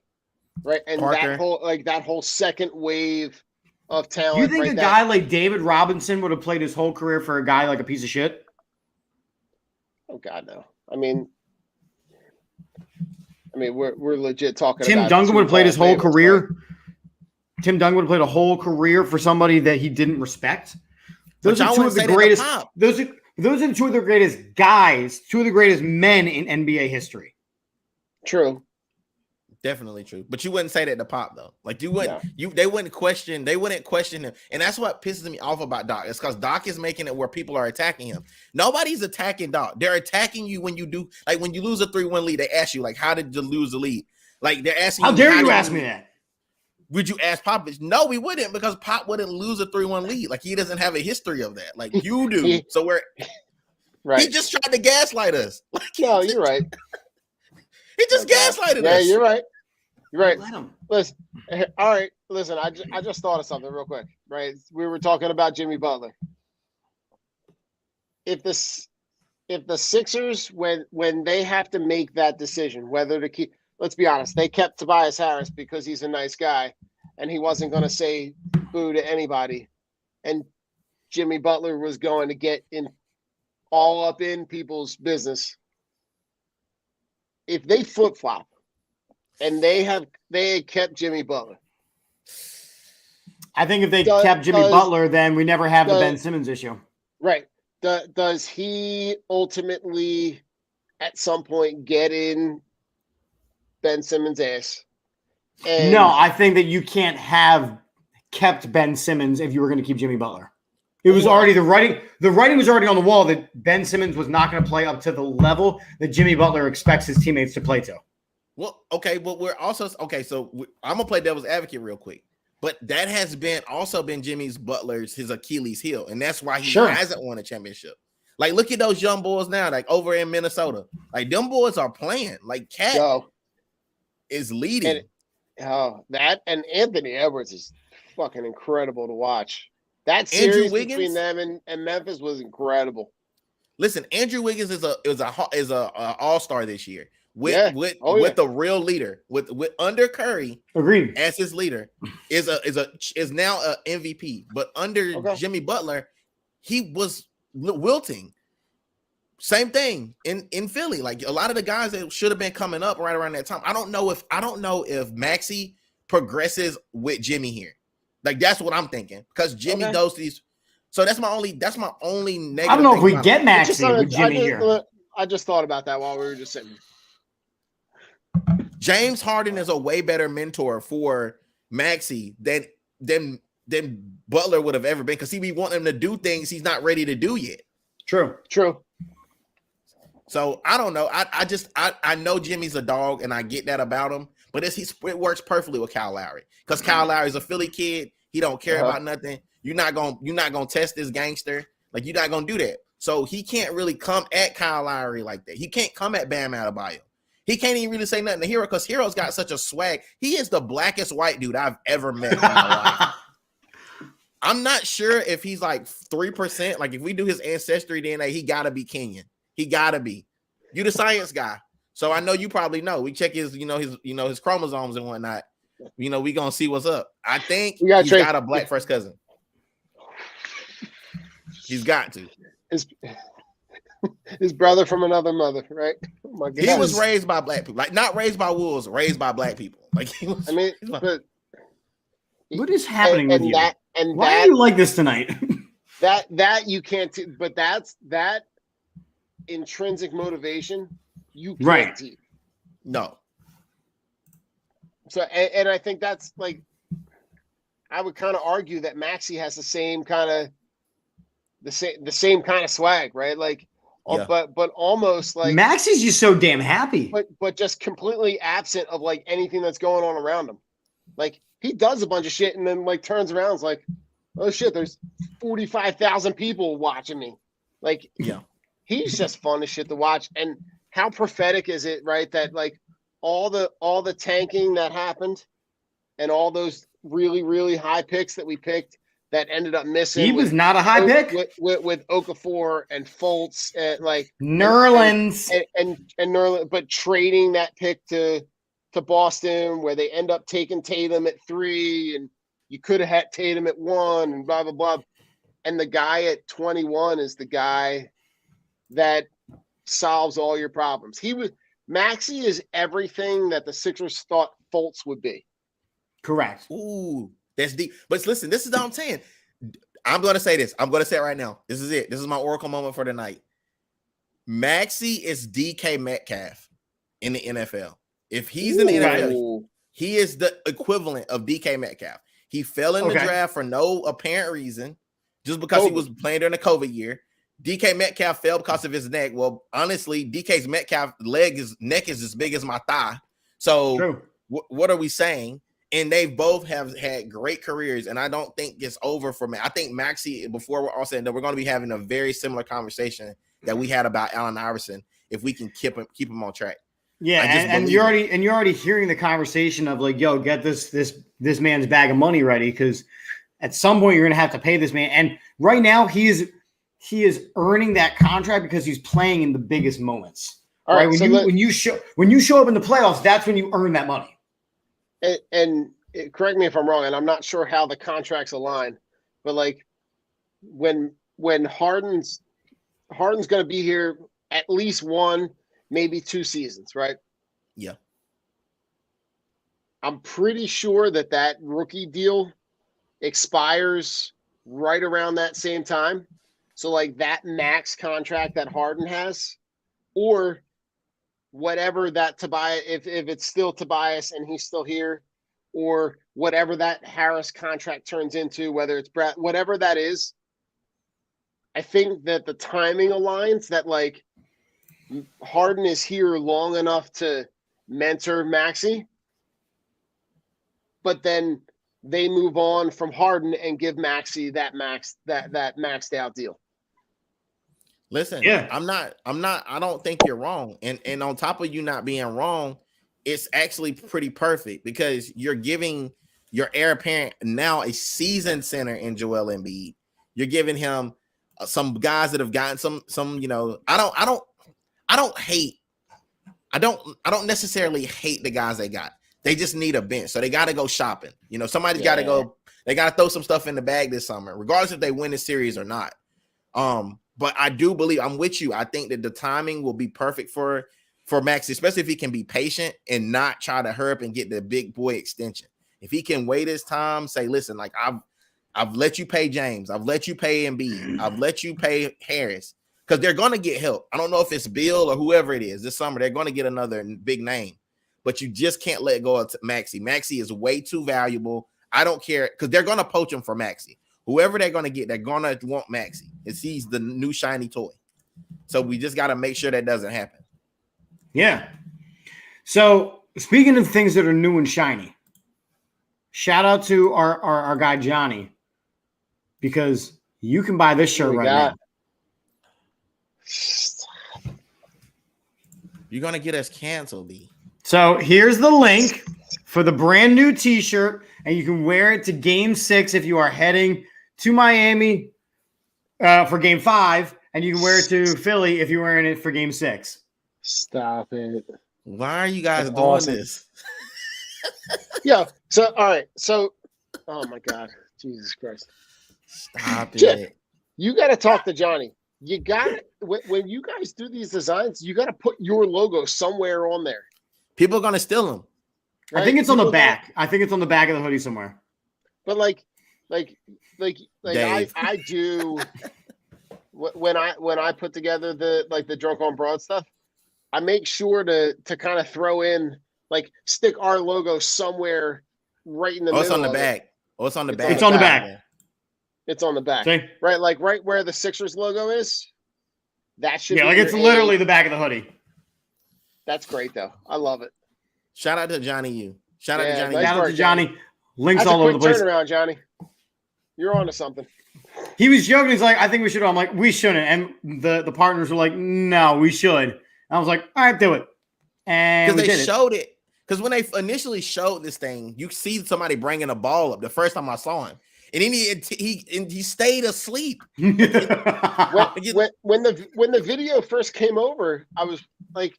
[SPEAKER 5] right, and
[SPEAKER 7] Parker.
[SPEAKER 5] that whole second wave of talent.
[SPEAKER 6] You think a guy like David Robinson would have played his whole career for a guy like a piece of shit?
[SPEAKER 5] Oh God, no. I mean, we're legit talking.
[SPEAKER 6] Tim
[SPEAKER 5] about
[SPEAKER 6] Duncan would have played his whole career.
[SPEAKER 5] Right?
[SPEAKER 6] Tim Duncan would have played a whole career for somebody that he didn't respect. Those are 2 of the greatest. Those are 2 of the greatest guys, 2 of the greatest men in NBA history.
[SPEAKER 5] True.
[SPEAKER 7] Definitely true. But you wouldn't say that to Pop, though. Like, they wouldn't question him. And that's what pisses me off about Doc. It's because Doc is making it where people are attacking him. Nobody's attacking Doc. They're attacking you when you do, like, when you lose a 3-1 lead, they ask you, like, how did you lose the lead? Like, they're asking
[SPEAKER 6] how dare you ask me that?
[SPEAKER 7] Would you ask Popovich? No, we wouldn't, because Pop wouldn't lose a 3-1 lead. Like, he doesn't have a history of that. Like, you do. So
[SPEAKER 5] right.
[SPEAKER 7] He just tried to gaslight us. Like,
[SPEAKER 5] no, you're right.
[SPEAKER 7] He just gaslighted us.
[SPEAKER 5] Yeah, you're right. You're right.
[SPEAKER 6] Let him.
[SPEAKER 5] Listen, all right. Listen, I just thought of something real quick. Right, we were talking about Jimmy Butler. If the Sixers, when they have to make that decision whether to keep, let's be honest, they kept Tobias Harris because he's a nice guy and he wasn't going to say boo to anybody, and Jimmy Butler was going to get all up in people's business. If they flip flop and they had kept Jimmy Butler,
[SPEAKER 6] I think if they kept Jimmy Butler, then we never have the Ben Simmons issue.
[SPEAKER 5] Right. Does he ultimately at some point get in Ben Simmons' ass And
[SPEAKER 6] No, I think that you can't have kept Ben Simmons if you were going to keep Jimmy Butler. It was already the writing. The writing was already on the wall that Ben Simmons was not going to play up to the level that Jimmy Butler expects his teammates to play to.
[SPEAKER 7] Well, okay, but we're also okay. So I'm gonna play devil's advocate real quick, but that has been Jimmy's Butler's his Achilles heel, and that's why he hasn't won a championship. Like, look at those young boys now, like over in Minnesota. Like, them boys are playing. Like, Cat is leading.
[SPEAKER 5] That and Anthony Edwards is fucking incredible to watch. That series between them and Memphis was incredible.
[SPEAKER 7] Listen, Andrew Wiggins is a all-star this year with the real leader with under Curry.
[SPEAKER 6] Agreed.
[SPEAKER 7] As his leader is now a MVP, but under Jimmy Butler, he was wilting. Same thing in Philly. Like, a lot of the guys that should have been coming up right around that time. I don't know if Maxey progresses with Jimmy here. Like, that's what I'm thinking, because Jimmy does these. So that's my only negative.
[SPEAKER 6] I don't know if we get Maxey with Jimmy here.
[SPEAKER 5] I just thought about that while we were just sitting.
[SPEAKER 7] James Harden is a way better mentor for Maxey than Butler would have ever been, because he be wanting him to do things he's not ready to do yet.
[SPEAKER 5] True.
[SPEAKER 7] So I don't know. I know Jimmy's a dog, and I get that about him, but it works perfectly with Kyle Lowry, because Kyle Lowry's a Philly kid. He don't care about nothing. You're not gonna test this gangster. Like, you're not gonna do that. So he can't really come at Kyle Lowry like that. He can't come at Bam Adebayo. He can't even really say nothing to Hero, because Hero's got such a swag. He is the blackest white dude I've ever met in my life. I'm not sure if he's like 3%. Like, if we do his ancestry DNA, he gotta be Kenyan. He gotta be. You the science guy, so I know you probably know. We check his chromosomes and whatnot. We gonna see what's up. I think he's got a black first cousin. He's got to.
[SPEAKER 5] His brother from another mother, right? Oh my God.
[SPEAKER 7] He was raised by black people, like not raised by wolves, raised by black people. Like, he was.
[SPEAKER 5] I mean, but
[SPEAKER 6] what is happening with you? Why
[SPEAKER 5] are
[SPEAKER 6] you like this tonight?
[SPEAKER 5] that you can't. But that intrinsic motivation you can't teach.
[SPEAKER 7] No.
[SPEAKER 5] So, and I think that's like, I would kind of argue that Maxey has the same kind of swag, right? Like, but almost like
[SPEAKER 6] Maxey's just so damn happy,
[SPEAKER 5] but just completely absent of like anything that's going on around him. Like, he does a bunch of shit and then like turns around and is like, oh shit, there's 45,000 people watching me. Like, he's just fun as shit to watch. And how prophetic is it, right? That like all the tanking that happened and all those really, really high picks that we picked that ended up missing.
[SPEAKER 6] He was not a high pick
[SPEAKER 5] with Okafor and Fultz and like
[SPEAKER 6] Nerlens
[SPEAKER 5] and Nerlens, but trading that pick to Boston, where they end up taking Tatum at 3, and you could have had Tatum at 1, and blah blah blah. And the guy at 21 is the guy that solves all your problems. Maxey is everything that the Sixers thought Fultz would be.
[SPEAKER 6] Correct.
[SPEAKER 7] Ooh, that's deep. But listen, this is what I'm saying. I'm going to say this. I'm going to say it right now. This is it. This is my oracle moment for the night. Maxey is DK Metcalf in the NFL. If he's in the NFL, he is the equivalent of DK Metcalf. He fell in the draft for no apparent reason, just because he was playing during the COVID year. DK Metcalf fell because of his neck. Well, honestly, DK's neck is as big as my thigh. So what are we saying? And they both have had great careers, and I don't think it's over for me. I think Maxey, before we're all said and done, we're going to be having a very similar conversation that we had about Allen Iverson if we can keep him on track.
[SPEAKER 6] Yeah, and you're already hearing the conversation of like, yo, get this man's bag of money ready, because at some point you're going to have to pay this man. And right now he is earning that contract because he's playing in the biggest moments. All right, when you show up in the playoffs, that's when you earn that money.
[SPEAKER 5] And correct me if I'm wrong, and I'm not sure how the contracts align, but like when Harden's going to be here at least 1, maybe 2 seasons, right?
[SPEAKER 7] Yeah.
[SPEAKER 5] I'm pretty sure that rookie deal expires right around that same time. So like that max contract that Harden has, or whatever that Tobias, if it's still Tobias and he's still here, or whatever that Harris contract turns into, whether it's Brett, whatever that is, I think that the timing aligns that like Harden is here long enough to mentor Maxey, but then they move on from Harden and give Maxey that maxed out deal.
[SPEAKER 7] Listen,
[SPEAKER 6] Yeah.
[SPEAKER 7] I don't think you're wrong. And on top of you not being wrong, it's actually pretty perfect because you're giving your heir apparent now a seasoned center in Joel Embiid. You're giving him some guys that have gotten some, you know, I don't necessarily hate the guys they got. They just need a bench. So they got to go shopping. You know, somebody's got to go, they got to throw some stuff in the bag this summer, regardless if they win the series or not. But I do believe, I'm with you. I think that the timing will be perfect for Max, especially if he can be patient and not try to hurry up and get the big boy extension. If he can wait his time, say, listen, like I've let you pay James, I've let you pay Embiid, I've let you pay Harris, because they're going to get help. I don't know if it's Bill or whoever it is this summer. They're going to get another big name, but you just can't let go of Maxey. Maxey is way too valuable. I don't care, because they're going to poach him for Maxey. Whoever they're going to get, they're going to want Maxey. He's the new shiny toy. So we just got to make sure that doesn't happen.
[SPEAKER 6] Yeah. So speaking of things that are new and shiny, shout out to our guy Johnny, because you can buy this shirt right now.
[SPEAKER 7] You're going to get us canceled, B.
[SPEAKER 6] So here's the link for the brand new t-shirt, and you can wear it to Game 6 if you are heading to Miami for Game 5, and you can wear it to Philly if you're wearing it for Game 6.
[SPEAKER 5] Stop it.
[SPEAKER 7] Why are you guys
[SPEAKER 5] That's
[SPEAKER 7] doing
[SPEAKER 5] awesome.
[SPEAKER 7] this?
[SPEAKER 5] Yeah. So, all right. So, oh my God. Jesus Christ.
[SPEAKER 7] Stop
[SPEAKER 5] Chip,
[SPEAKER 7] it.
[SPEAKER 5] you got to talk to Johnny. You got to, when you guys do these designs, you got to put your logo somewhere on there.
[SPEAKER 7] People are going to steal them.
[SPEAKER 5] Right?
[SPEAKER 6] I think it's on the back. I think it's on the back of the hoodie somewhere.
[SPEAKER 5] But like
[SPEAKER 7] Dave.
[SPEAKER 5] I do when I put together the Drunk on Broad stuff, I make sure to kind of throw in, like, stick our logo somewhere right in the middle.
[SPEAKER 7] It's on the
[SPEAKER 5] of
[SPEAKER 7] back.
[SPEAKER 5] it.
[SPEAKER 7] It's on the back.
[SPEAKER 6] It's on the back.
[SPEAKER 5] It's on the back.
[SPEAKER 6] See?
[SPEAKER 5] Right, like right where the Sixers logo is. That should
[SPEAKER 6] Yeah,
[SPEAKER 5] be
[SPEAKER 6] like
[SPEAKER 5] your
[SPEAKER 6] it's
[SPEAKER 5] A.
[SPEAKER 6] literally the back of the hoodie.
[SPEAKER 5] That's great though. I love it.
[SPEAKER 7] Shout out to Johnny U. Shout out to
[SPEAKER 5] Yeah,
[SPEAKER 7] Johnny
[SPEAKER 5] nice
[SPEAKER 7] U.
[SPEAKER 6] Shout out
[SPEAKER 5] work,
[SPEAKER 6] to Johnny. Links
[SPEAKER 5] That's
[SPEAKER 6] all
[SPEAKER 5] a
[SPEAKER 6] over
[SPEAKER 5] quick
[SPEAKER 6] the place.
[SPEAKER 5] turnaround, Johnny. You're on to something.
[SPEAKER 6] He was joking. He's like, I think we should. I'm like, we shouldn't. And the partners were like, no, we should. And I was like, all right, do it. And
[SPEAKER 7] Because
[SPEAKER 6] we
[SPEAKER 7] they
[SPEAKER 6] did
[SPEAKER 7] showed it. Because when they initially showed this thing, you see somebody bringing a ball up the first time I saw him. And then he stayed asleep.
[SPEAKER 6] it.
[SPEAKER 5] When the video first came over, I was like,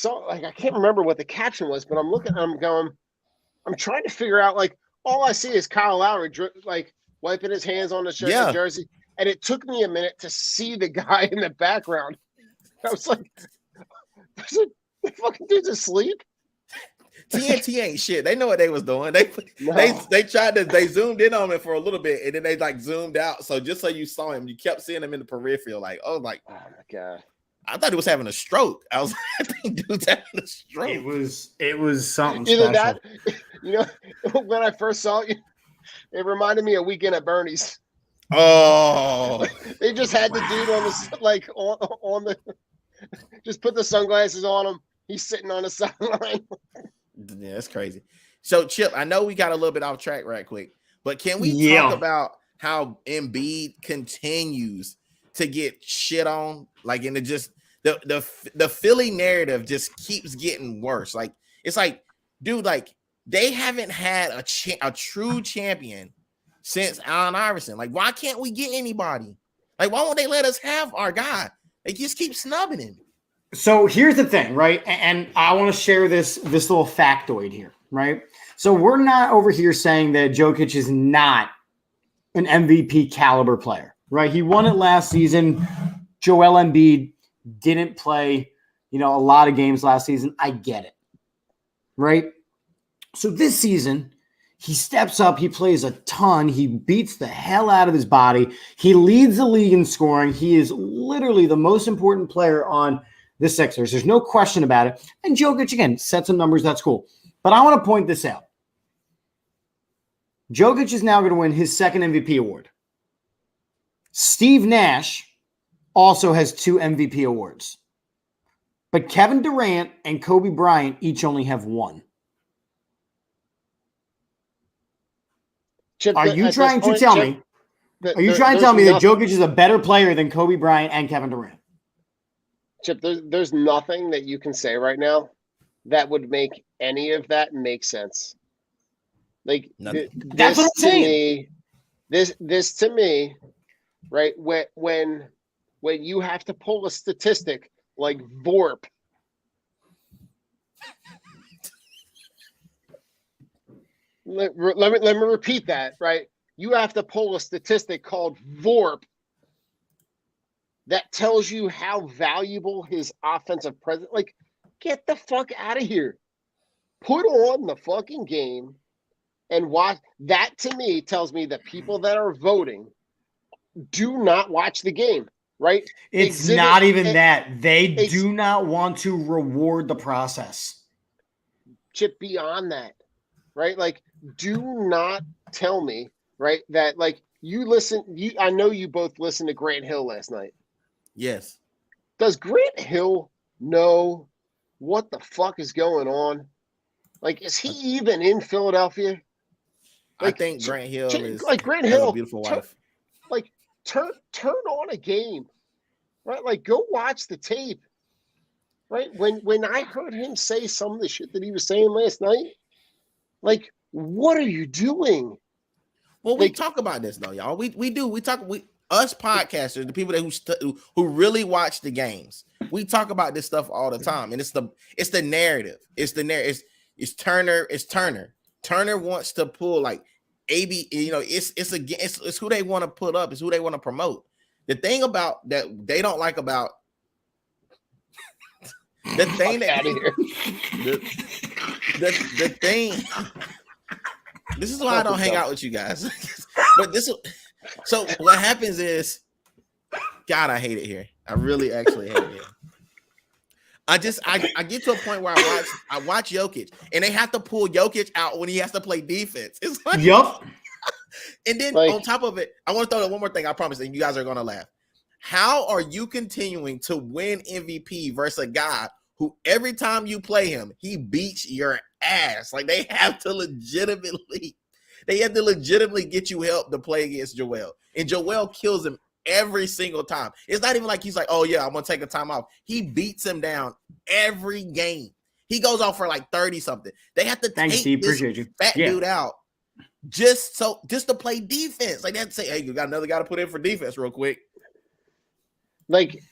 [SPEAKER 5] I can't remember what the caption was, but I'm looking, I'm trying to figure out, like, all I see is Kyle Lowry like wiping his hands on the shirt and jersey, and it took me a minute to see the guy in the background. I was like, the fucking dude's asleep.
[SPEAKER 7] TNT ain't shit. They know what they was doing. They zoomed in on him for a little bit, and then they like zoomed out. So just so you saw him, you kept seeing him in the peripheral. Like, oh my
[SPEAKER 5] God.
[SPEAKER 7] I thought he was having a stroke. I was like, I think dude's having a stroke.
[SPEAKER 6] It was something
[SPEAKER 5] Either
[SPEAKER 6] special.
[SPEAKER 5] that, when I first saw it, it reminded me of Weekend at Bernie's.
[SPEAKER 7] Oh,
[SPEAKER 5] They just had the dude on the, like, on the, just put the sunglasses on him. He's sitting on the sideline.
[SPEAKER 7] yeah, that's crazy. So, Chip, I know we got a little bit off track right quick, but can we talk about how Embiid continues to get shit on? Like, in the Philly narrative just keeps getting worse. Like, it's like, dude, like, they haven't had a true champion since Allen Iverson. Like, why can't we get anybody? Like, why won't they let us have our guy? They just keep snubbing him.
[SPEAKER 6] So here's the thing, right? And I want to share this little factoid here, right? So we're not over here saying that Jokic is not an MVP caliber player, right? He won it last season. Joel Embiid didn't play, a lot of games last season. I get it, right? So this season, he steps up. He plays a ton. He beats the hell out of his body. He leads the league in scoring. He is literally the most important player on the Sixers. There's no question about it. And Jokic, again, set some numbers. That's cool. But I want to point this out. Jokic is now going to win his second MVP award. Steve Nash also has 2 MVP awards. But Kevin Durant and Kobe Bryant each only have 1.
[SPEAKER 5] Chip,
[SPEAKER 6] Are you trying to tell me that Jokic is a better player than Kobe Bryant and Kevin Durant?
[SPEAKER 5] Chip, there's nothing that you can say right now that would make any of that make sense. Like
[SPEAKER 6] that's what I'm saying.
[SPEAKER 5] This to me, right? When you have to pull a statistic like VORP. Let me repeat that, right? You have to pull a statistic called VORP that tells you how valuable his offensive presence. Like, get the fuck out of here. Put on the fucking game and watch. That to me tells me that people that are voting do not watch the game, right?
[SPEAKER 6] It's not even that. They do not want to reward the process.
[SPEAKER 5] Chip, beyond that, right? Like, do not tell me, right, that like I know you both listened to Grant Hill last night. Yes. Does Grant Hill know what the fuck is going on? Like, is he even in Philadelphia? Like,
[SPEAKER 7] I think Grant Hill is
[SPEAKER 5] like Grant Hill,
[SPEAKER 7] a beautiful wife.
[SPEAKER 5] Turn on a game, right? Like, go watch the tape, right? When I heard him say some of the shit that he was saying last night, like, what are you doing?
[SPEAKER 7] Well, we talk about this though, y'all. We talk. Us podcasters, the people that who really watch the games, we talk about this stuff all the time, and it's the narrative. It's Turner. Turner wants to pull like AB. You know, it's who they want to put up. It's who they want to promote. The thing about that they don't like about the thing that the thing. This is why I don't hang out with you guys. But so what happens is, God, I hate it here. I really actually hate it here. I get to a point where I watch Jokic, and they have to pull Jokic out when he has to play defense. It's like, yup. And then on top of it, I want to throw in one more thing. I promise, and you guys are gonna laugh. How are you continuing to win MVP versus a guy who every time you play him, he beats your ass? Like, they have to legitimately get you help to play against Joel. And Joel kills him every single time. It's not even like he's like, oh yeah, I'm gonna take a time off. He beats him down every game. He goes off for like 30 something. They have to take this fat dude out just to play defense. Like, they have to say, hey, you got another guy to put in for defense real quick.
[SPEAKER 6] Like,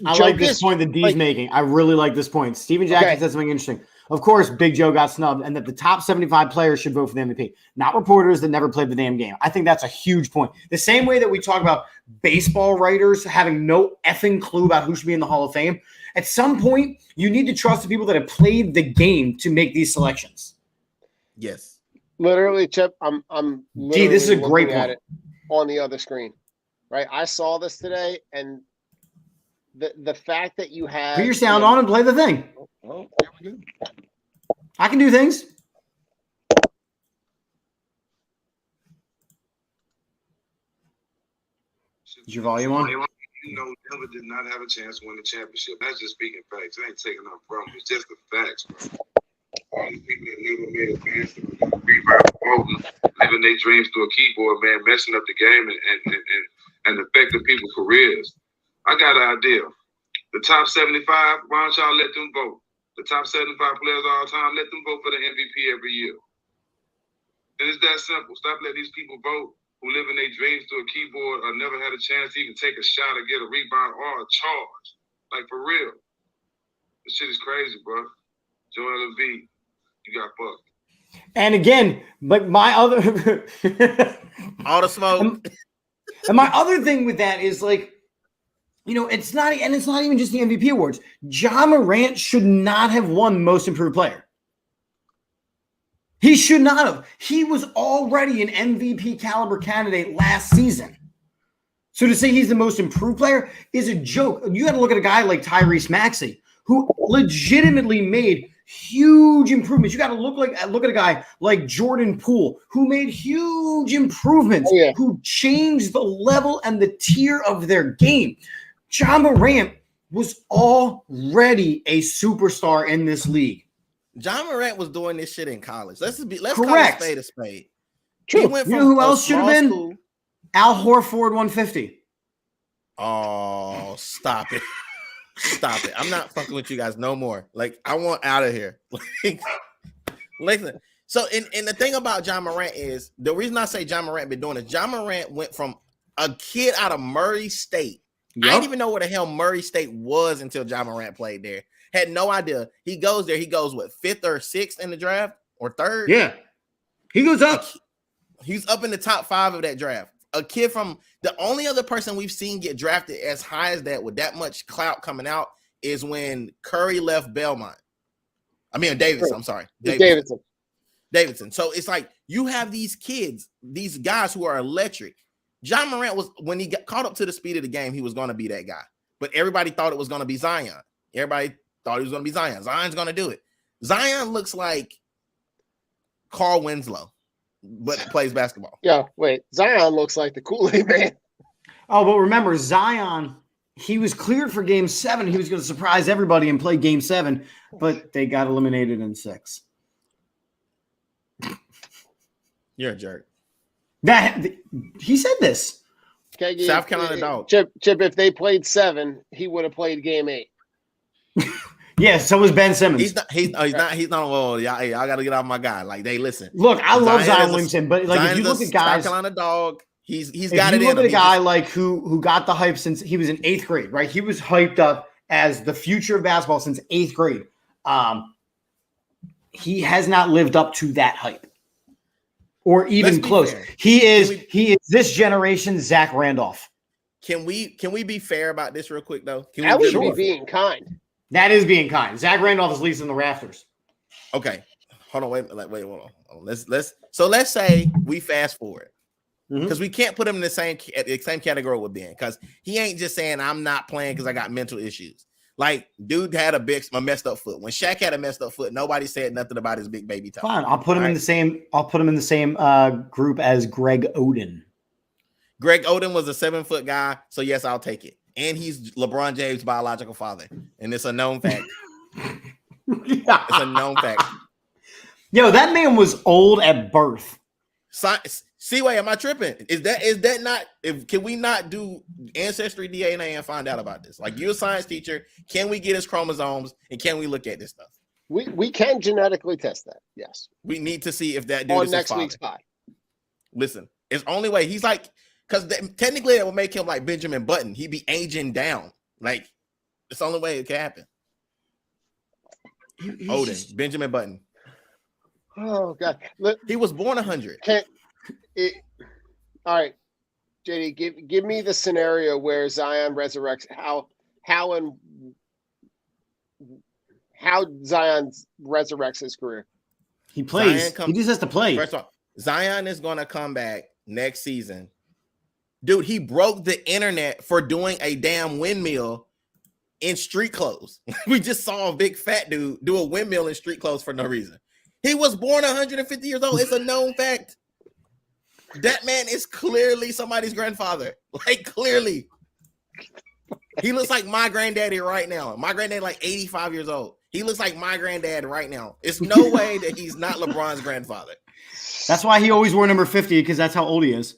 [SPEAKER 6] I like this point that D's making. I really like this point. Steven Jackson said something interesting. Of course, Big Joe got snubbed, and that the top 75 players should vote for the MVP, not reporters that never played the damn game. I think that's a huge point. The same way that we talk about baseball writers having no effing clue about who should be in the Hall of Fame, at some point, you need to trust the people that have played the game to make these selections.
[SPEAKER 7] Yes.
[SPEAKER 5] Literally, Chip, I'm
[SPEAKER 6] literally this is a great point.
[SPEAKER 5] At it on the other screen, right? I saw this today, and the fact that you have
[SPEAKER 6] put your sound on and play the thing.
[SPEAKER 5] Oh, there we go.
[SPEAKER 6] I can do things. Is your volume on?
[SPEAKER 8] Denver did not have a chance to win the championship. That's just speaking facts. I ain't taking nothing from it. It's just the facts, bro. All these people that never made advances, rebound, voting, living their dreams through a keyboard, man, messing up the game and affecting people's careers. I got an idea. The top 75, why don't y'all let them vote? The top 75 players all time, let them vote for the MVP every year. And it's that simple. Stop letting these people vote who live in their dreams through a keyboard or never had a chance to even take a shot or get a rebound or a charge. Like, for real. This shit is crazy, bro. Joel Embiid, you got fucked.
[SPEAKER 6] And again, but my other
[SPEAKER 7] all the smoke.
[SPEAKER 6] And my other thing with that is, like, you know, it's not even just the MVP awards. Ja Morant should not have won Most Improved Player. He should not have. He was already an MVP caliber candidate last season. So to say he's the most improved player is a joke. You got to look at a guy like Tyrese Maxey, who legitimately made huge improvements. You got to look at a guy like Jordan Poole, who made huge improvements, who changed the level and the tier of their game. Ja Morant was already a superstar in this league.
[SPEAKER 7] Ja Morant was doing this shit in college. Let's
[SPEAKER 6] Correct.
[SPEAKER 7] call a spade a spade.
[SPEAKER 6] True.
[SPEAKER 7] He went
[SPEAKER 6] You
[SPEAKER 7] from
[SPEAKER 6] know who
[SPEAKER 7] a
[SPEAKER 6] else should have
[SPEAKER 7] small
[SPEAKER 6] been?
[SPEAKER 7] school-
[SPEAKER 6] Al Horford 150.
[SPEAKER 7] Oh, stop it. Stop it. I'm not fucking with you guys no more. Like, I want out of here. Listen. So, and the thing about Ja Morant is, the reason I say Ja Morant been doing this, Ja Morant went from a kid out of Murray State.
[SPEAKER 6] Yep.
[SPEAKER 7] I didn't even know where the hell Murray State was until Ja Morant played there. Had no idea. He goes there. He goes, what, 5th or 6th in the draft? Or 3rd?
[SPEAKER 6] Yeah. He goes up.
[SPEAKER 7] He's up in the top 5 of that draft. A kid from the only other person we've seen get drafted as high as that with that much clout coming out is when Curry left Belmont. I mean, Davidson. I'm sorry. Davidson. So it's like you have these kids, these guys who are electric. Ja Morant was, when he got caught up to the speed of the game, he was going to be that guy. But everybody thought it was going to be Zion. Everybody thought he was going to be Zion. Zion's going to do it. Zion looks like Carl Winslow, but plays basketball.
[SPEAKER 5] Yeah, wait. Zion looks like the Kool-Aid man.
[SPEAKER 6] Oh, but remember, Zion, he was cleared for Game 7. He was going to surprise everybody and play Game 7, but they got eliminated in 6.
[SPEAKER 7] You're a jerk.
[SPEAKER 6] He said this.
[SPEAKER 7] South Carolina dog.
[SPEAKER 5] Chip, if they played 7, he would have played Game 8.
[SPEAKER 6] Yeah, so was Ben Simmons.
[SPEAKER 7] He's not. Well, I got to get off my guy. Like, they listen.
[SPEAKER 6] Look, I love Zion Williamson, but like if you look at guys,
[SPEAKER 7] South Carolina dog, he's got it in him.
[SPEAKER 6] If you look at a guy like who got the hype since he was in 8th grade, right? He was hyped up as the future of basketball since 8th grade. He has not lived up to that hype, or even close.
[SPEAKER 7] Fair.
[SPEAKER 6] He is this generation's Zach Randolph.
[SPEAKER 7] Can we be fair about this real quick though?
[SPEAKER 5] That would be being kind.
[SPEAKER 6] That is being kind. Zach Randolph is least in the rafters.
[SPEAKER 7] Okay, hold on, wait, hold on. Let's say we fast forward because we can't put him in the same category with Ben because he ain't just saying I'm not playing because I got mental issues. Like, dude had a messed up foot. When Shaq had a messed up foot, nobody said nothing about his big baby toe.
[SPEAKER 6] Fine, I'll put him in the same. I'll put him in the same group as Greg Oden.
[SPEAKER 7] Greg Oden was a 7-foot guy, so yes, I'll take it. And he's LeBron James' biological father, and it's a known fact. It's a known fact.
[SPEAKER 6] Yo, that man was old at birth.
[SPEAKER 7] Seaway, am I tripping? Is that not? Can we not do ancestry DNA and find out about this? Like, you're a science teacher. Can we get his chromosomes and can we look at this stuff?
[SPEAKER 5] We can genetically test that. Yes,
[SPEAKER 7] we need to see if that dude
[SPEAKER 5] on
[SPEAKER 7] is
[SPEAKER 5] next
[SPEAKER 7] his
[SPEAKER 5] week's pod.
[SPEAKER 7] Listen, it's only way he's like. Because technically that would make him like Benjamin Button. He'd be aging down. Like, it's the only way it can happen. Oden, Benjamin Button.
[SPEAKER 5] Oh, God.
[SPEAKER 7] He was born 100.
[SPEAKER 5] All right, JD, give me the scenario where Zion resurrects. How Zion resurrects his career.
[SPEAKER 6] He plays. He just has to play.
[SPEAKER 7] First off, Zion is going to come back next season. Dude, he broke the internet for doing a damn windmill in street clothes. We just saw a big fat dude do a windmill in street clothes for no reason. He was born 150 years old. It's a known fact. That man is clearly somebody's grandfather. Like, clearly. He looks like my granddaddy right now. My granddaddy like 85 years old. He looks like my granddad right now. It's no way that he's not LeBron's grandfather.
[SPEAKER 6] That's why he always wore number 50, because that's how old he is.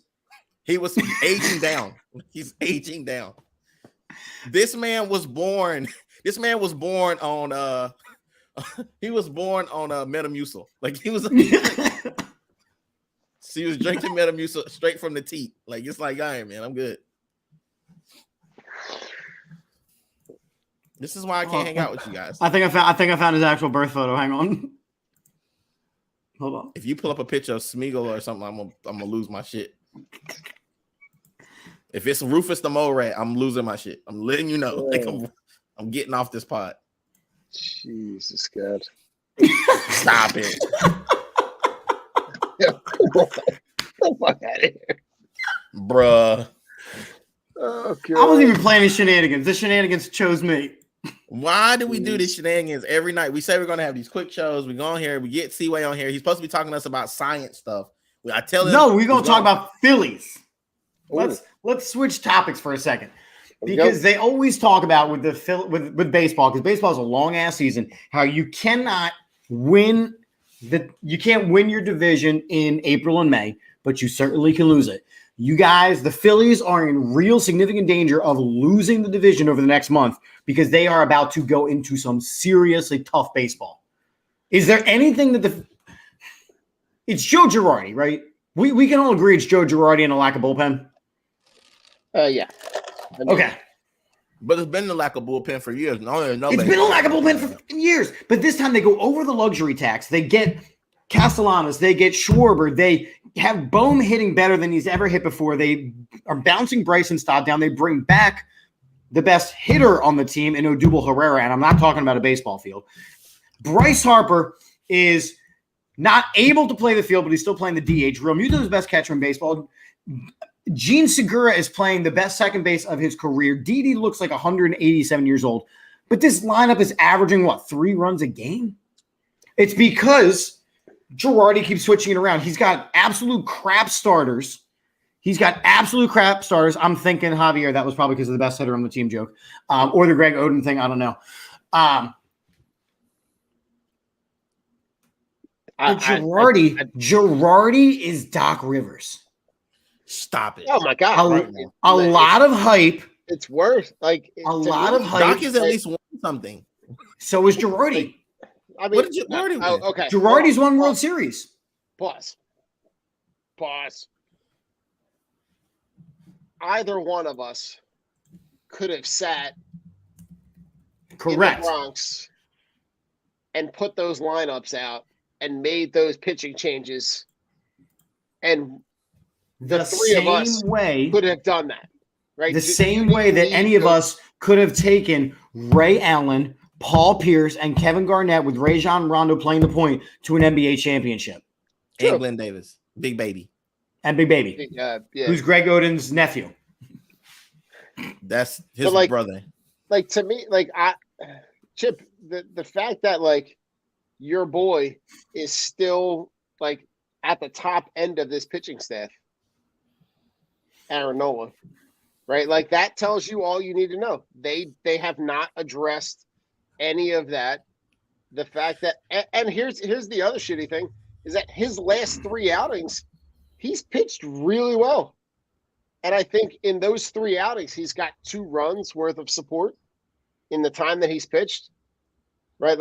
[SPEAKER 7] He was aging down. He's aging down. This man was born on he was born on Metamucil. Like, he was he was drinking Metamucil straight from the teat. Like, it's like, Iron Man, I'm good. This is why I can't hang out with you guys.
[SPEAKER 6] I think I found his actual birth photo. Hang on. Hold on.
[SPEAKER 7] If you pull up a picture of Smeagol or something, I'm gonna lose my shit. If it's Rufus the Mole Rat, I'm losing my shit. I'm letting you know. Like, I'm getting off this pod.
[SPEAKER 5] Jesus God.
[SPEAKER 7] Stop it.
[SPEAKER 5] Get the fuck out of here.
[SPEAKER 7] Bruh.
[SPEAKER 5] Oh,
[SPEAKER 6] I wasn't even playing his shenanigans. The shenanigans chose me.
[SPEAKER 7] Why do we do these shenanigans every night? We say we're going to have these quick shows. We go on here. We get Seaway on here. He's supposed to be talking to us about science stuff. I tell him.
[SPEAKER 6] No, we're going to talk about Phillies.
[SPEAKER 5] Ooh.
[SPEAKER 6] Let's switch topics for a second. Because they always talk about with baseball, because baseball is a long ass season, how you cannot win you can't win your division in April and May, but you certainly can lose it. You guys, the Phillies are in real significant danger of losing the division over the next month because they are about to go into some seriously tough baseball. Is there anything that it's Joe Girardi, right? We can all agree it's Joe Girardi and a lack of bullpen.
[SPEAKER 5] Yeah.
[SPEAKER 6] Okay.
[SPEAKER 7] But it's been the lack of bullpen for years.
[SPEAKER 6] It's been a lack of bullpen for years. But this time they go over the luxury tax. They get Castellanos. They get Schwarber. They have Bohm hitting better than he's ever hit before. They are bouncing Bryson Stott down. They bring back the best hitter on the team in Odubel Herrera, and I'm not talking about a baseball field. Bryce Harper is not able to play the field, but he's still playing the DH. Realmuto is the best catcher in baseball. Gene Segura is playing the best second base of his career. Didi looks like 187 years old. But this lineup is averaging, 3 runs a game? It's because Girardi keeps switching it around. He's got absolute crap starters. I'm thinking Javier. That was probably because of the best hitter on the team joke. Or the Greg Oden thing. I don't know. Girardi is Doc Rivers.
[SPEAKER 7] Stop it.
[SPEAKER 5] Oh my God.
[SPEAKER 6] A lot of hype.
[SPEAKER 5] It's worse. Like
[SPEAKER 6] a lot of hype.
[SPEAKER 7] Doc is at least won something.
[SPEAKER 6] So is Girardi.
[SPEAKER 5] I mean,
[SPEAKER 7] what did Girardi win?
[SPEAKER 5] Okay.
[SPEAKER 6] Girardi's won World Series.
[SPEAKER 5] Pause. Either one of us could have sat in the Bronx and put those lineups out and made those pitching changes, and the three of us could have done that, right?
[SPEAKER 6] The same way that any of us could have taken Ray Allen, Paul Pierce, and Kevin Garnett with Rajon Rondo playing the point to an NBA championship.
[SPEAKER 7] And Glenn Davis, Big Baby.
[SPEAKER 6] And Big Baby, who's Greg Oden's nephew.
[SPEAKER 7] That's his brother.
[SPEAKER 5] Like, to me, Chip, the fact that, your boy is still, at the top end of this pitching staff, Aaron Nola, right? That tells you all you need to know. They have not addressed any of that. The fact that, and here's the other shitty thing, is that his last 3 outings, he's pitched really well. And I think in those 3 outings, he's got 2 runs worth of support in the time that he's pitched, right?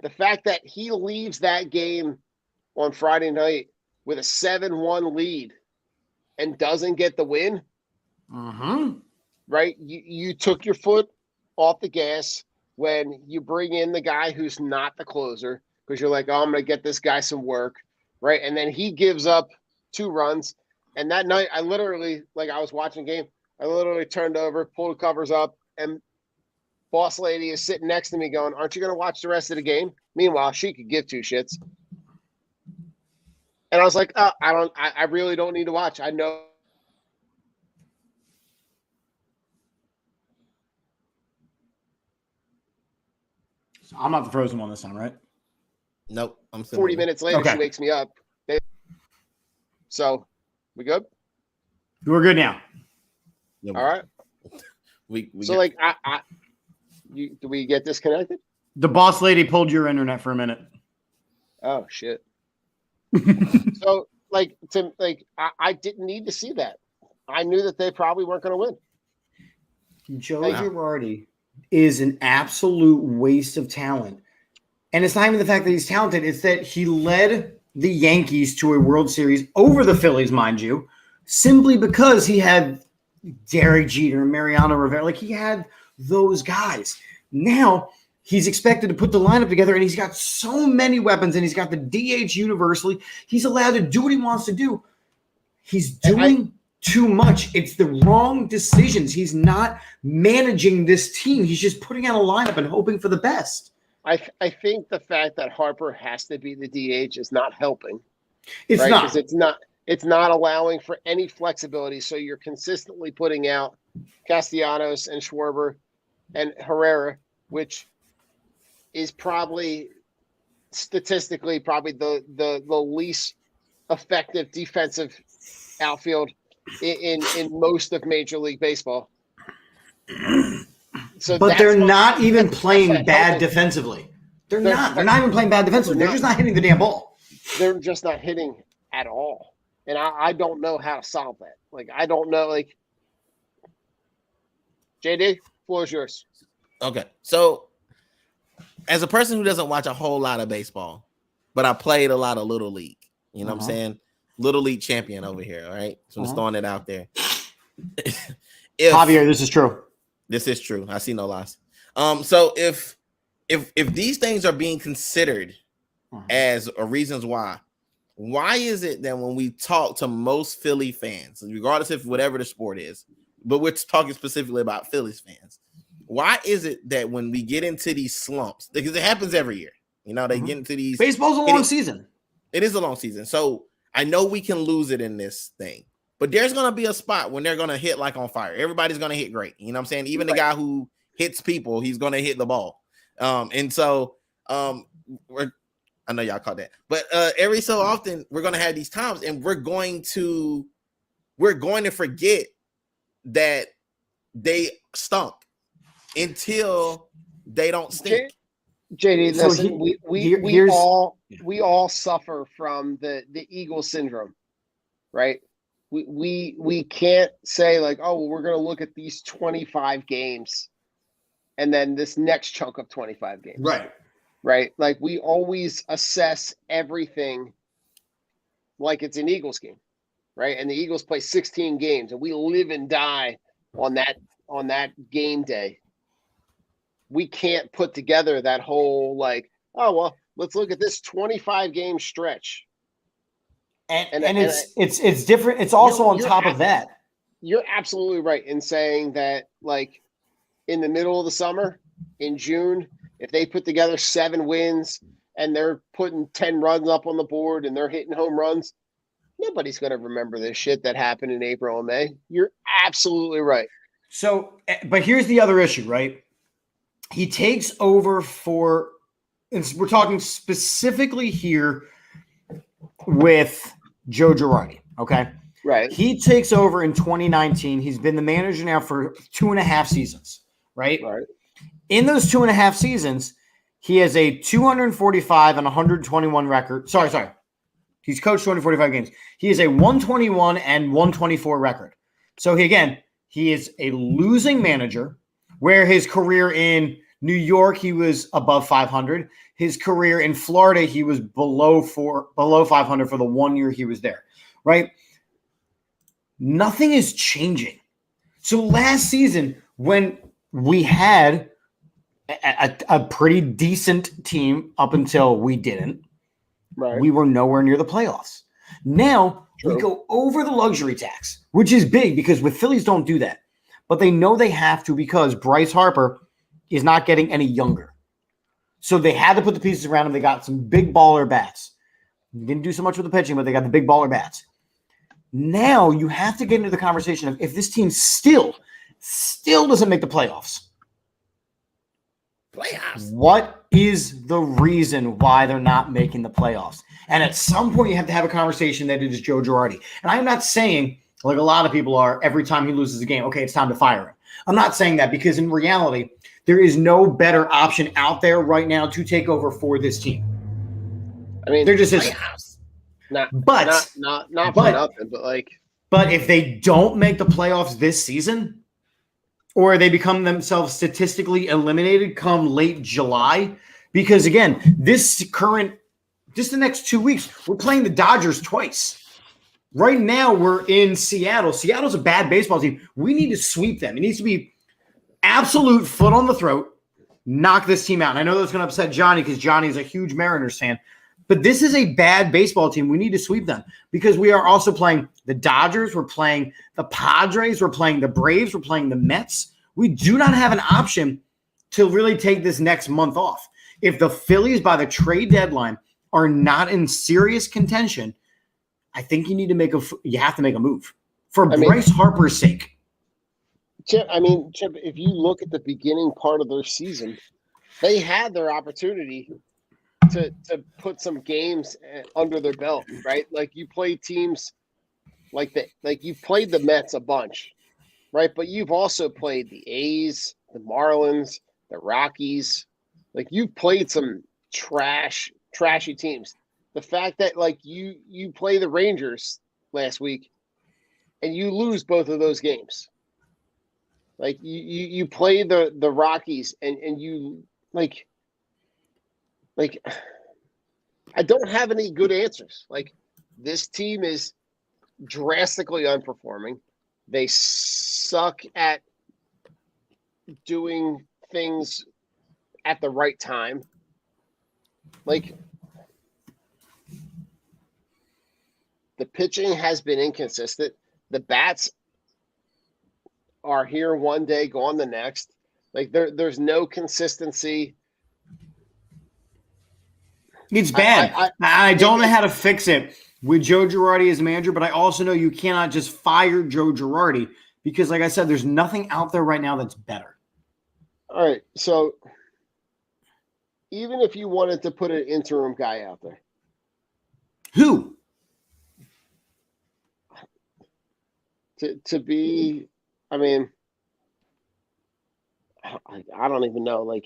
[SPEAKER 5] The fact that he leaves that game on Friday night with a 7-1 lead and doesn't get the win, right? You took your foot off the gas when you bring in the guy who's not the closer, because you're like, oh, I'm going to get this guy some work, right? And then he gives up 2 runs. And that night, I literally, I was watching the game, I literally turned over, pulled the covers up, and boss lady is sitting next to me going, aren't you going to watch the rest of the game? Meanwhile, she could give 2 shits. And I was like, oh, I really don't need to watch. I know.
[SPEAKER 6] So I'm not the frozen one this time, right?
[SPEAKER 7] Nope. I'm
[SPEAKER 5] 40 minutes later, she wakes me up. So, we good?
[SPEAKER 6] We're good now.
[SPEAKER 5] All right. Do we get disconnected?
[SPEAKER 6] The boss lady pulled your internet for a minute.
[SPEAKER 5] Oh shit. So I didn't need to see that. I knew that they probably weren't going to win.
[SPEAKER 6] Joe Girardi is an absolute waste of talent. And it's not even the fact that he's talented, it's that he led the Yankees to a World Series over the Phillies, mind you, simply because he had Derek Jeter and Mariano Rivera. He had those guys. Now he's expected to put the lineup together, and he's got so many weapons, and he's got the DH universally. He's allowed to do what he wants to do. He's doing too much. It's the wrong decisions. He's not managing this team. He's just putting out a lineup and hoping for the best.
[SPEAKER 5] I think the fact that Harper has to be the DH is not helping.
[SPEAKER 6] It's
[SPEAKER 5] right?
[SPEAKER 6] not.
[SPEAKER 5] 'Cause it's not allowing for any flexibility. So you're consistently putting out Castellanos and Schwarber and Herrera, which is probably statistically the least effective defensive outfield in most of Major League Baseball. So,
[SPEAKER 6] but they're not even playing bad defensively. They're not even playing bad defensively. They're just not hitting the damn ball.
[SPEAKER 5] They're just not hitting at all. And I don't know how to solve that. Like, I don't know. Like, JD, floor is yours.
[SPEAKER 7] Okay. So, as a person who doesn't watch a whole lot of baseball, but I played a lot of Little League, you know what I'm saying? Little League champion over here, all right? So I'm just throwing it out there.
[SPEAKER 6] Javier, this is true.
[SPEAKER 7] This is true. I see no loss. So if these things are being considered as reasons why is it that when we talk to most Philly fans, regardless of whatever the sport is, but we're talking specifically about Phillies fans, why is it that when we get into these slumps, because it happens every year, you know, they get into these.
[SPEAKER 6] Baseball's a long season.
[SPEAKER 7] It is a long season. So I know we can lose it in this thing, but there's going to be a spot when they're going to hit like on fire. Everybody's going to hit great. You know what I'm saying? Even the guy who hits people, he's going to hit the ball. And so I know y'all caught that, but every so often we're going to have these times and we're going to forget that they stunk until they don't stink.
[SPEAKER 5] JD, listen, we all suffer from the Eagles syndrome, right? We can't say like, oh, well, we're going to look at these 25 games and then this next chunk of 25 games. Right. Like, we always assess everything like it's an Eagles game, right? And the Eagles play 16 games and we live and die on that game day. We can't put together that whole like, oh, well, let's look at this 25 game stretch.
[SPEAKER 6] And it's different. It's also on top of that.
[SPEAKER 5] You're absolutely right in saying that, like, in the middle of the summer, in June, if they put together 7 wins and they're putting 10 runs up on the board and they're hitting home runs, nobody's going to remember this shit that happened in April and May. You're absolutely right.
[SPEAKER 6] So, but here's the other issue, right? He takes over and we're talking specifically here with Joe Girardi, okay?
[SPEAKER 5] Right.
[SPEAKER 6] He takes over in 2019. He's been the manager now for 2.5 seasons, right?
[SPEAKER 5] Right.
[SPEAKER 6] In those 2.5 seasons, he has a 245 and 121 record. Sorry. He's coached 245 games. He has a 121 and 124 record. So he is a losing manager, where his career in New York, he was above 500. His career in Florida, he was below 500 for the 1 year he was there, right? Nothing is changing. So last season, when we had a pretty decent team up until we didn't, we were nowhere near the playoffs. Now we go over the luxury tax, which is big because with Phillies don't do that. But they know they have to because Bryce Harper is not getting any younger. So they had to put the pieces around him. They got some big baller bats. Didn't do so much with the pitching, but they got the big baller bats. Now you have to get into the conversation of if this team still doesn't make the playoffs. What is the reason why they're not making the playoffs? And at some point you have to have a conversation that it is Joe Girardi. And I'm not saying, like a lot of people are, every time he loses a game, okay, it's time to fire him. I'm not saying that because in reality, there is no better option out there right now to take over for this team.
[SPEAKER 5] I mean,
[SPEAKER 6] there just isn't.
[SPEAKER 5] Not for nothing, but like.
[SPEAKER 6] But if they don't make the playoffs this season, or they become themselves statistically eliminated come late July, because again, the next 2 weeks, we're playing the Dodgers twice. Right now, we're in Seattle. Seattle's a bad baseball team. We need to sweep them. It needs to be absolute foot on the throat, knock this team out. And I know that's going to upset Johnny because Johnny is a huge Mariners fan. But this is a bad baseball team. We need to sweep them because we are also playing the Dodgers. We're playing the Padres. We're playing the Braves. We're playing the Mets. We do not have an option to really take this next month off. If the Phillies by the trade deadline are not in serious contention, I think you have to make a move for Bryce Harper's sake.
[SPEAKER 5] Chip, if you look at the beginning part of their season, they had their opportunity to put some games under their belt, right? Like you play teams like you've played the Mets a bunch, right? But you've also played the A's, the Marlins, the Rockies. Like you've played some trashy teams. The fact that like you play the Rangers last week and you lose both of those games. Like you play the Rockies and you like I don't have any good answers. Like this team is drastically underperforming. They suck at doing things at the right time. Like the pitching has been inconsistent. The bats are here one day, gone the next. Like there's no consistency.
[SPEAKER 6] It's bad. I don't know how to fix it with Joe Girardi as manager, but I also know you cannot just fire Joe Girardi because, like I said, there's nothing out there right now that's better.
[SPEAKER 5] All right, so even if you wanted to put an interim guy out there,
[SPEAKER 6] who
[SPEAKER 5] to be, I mean, I don't even know. Like,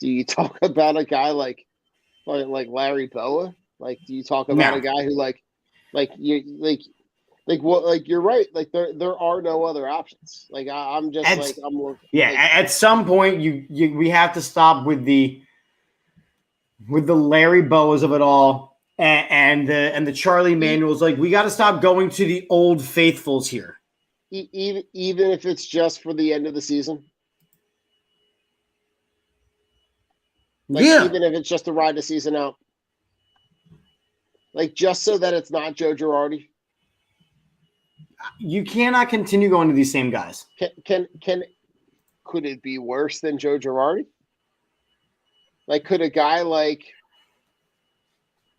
[SPEAKER 5] do you talk about a guy like Larry Boa? Like, do you talk about a guy who like you're right. Like there are no other options. Like I'm just
[SPEAKER 6] at some point we have to stop with the Larry Boas of it all and the Charlie Manuels. Like we got to stop going to the old faithfuls here.
[SPEAKER 5] Even if it's just for the end of the season. Even if it's just to ride the season out. Like just so that it's not Joe Girardi.
[SPEAKER 6] You cannot continue going to these same guys.
[SPEAKER 5] Could it be worse than Joe Girardi? Like could a guy like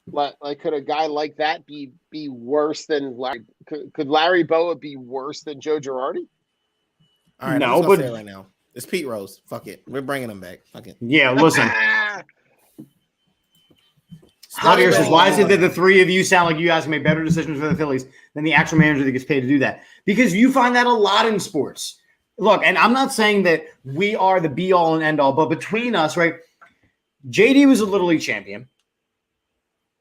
[SPEAKER 5] that be worse than Larry? Could Larry Boa be worse than Joe Girardi?
[SPEAKER 7] All right, no, but say it right now. It's Pete Rose. Fuck it. We're bringing him back. Fuck it.
[SPEAKER 6] Yeah, listen. Javier says, why is it that the three of you sound like you guys can make better decisions for the Phillies than the actual manager that gets paid to do that? Because you find that a lot in sports. Look, and I'm not saying that we are the be-all and end-all, but between us, right, JD was a Little League champion.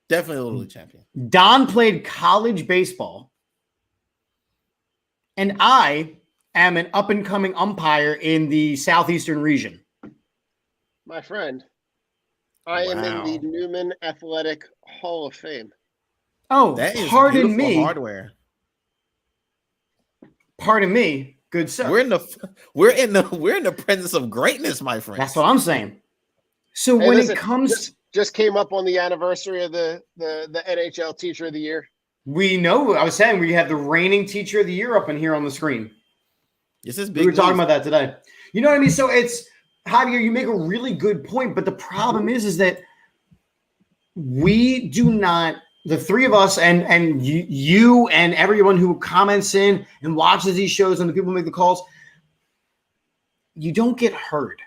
[SPEAKER 7] Definitely a Little League champion.
[SPEAKER 6] Don played college baseball. And I am an up-and-coming umpire in the Southeastern region.
[SPEAKER 5] My friend, I am in the Newman Athletic Hall of Fame.
[SPEAKER 6] Oh,
[SPEAKER 7] that is
[SPEAKER 6] pardon me.
[SPEAKER 7] Hardware.
[SPEAKER 6] Pardon me, good sir.
[SPEAKER 7] We're in the presence of greatness, my friend.
[SPEAKER 6] That's what I'm saying. So when it comes,
[SPEAKER 5] just came up on the anniversary of the NHL Teacher of the Year.
[SPEAKER 6] We know. I was saying we have the reigning Teacher of the Year up in here on the screen.
[SPEAKER 7] This is big.
[SPEAKER 6] We were talking about that today. You know what I mean? So it's Javier. You make a really good point, but the problem is that we do not. The three of us and you and everyone who comments in and watches these shows and the people who make the calls, you don't get heard.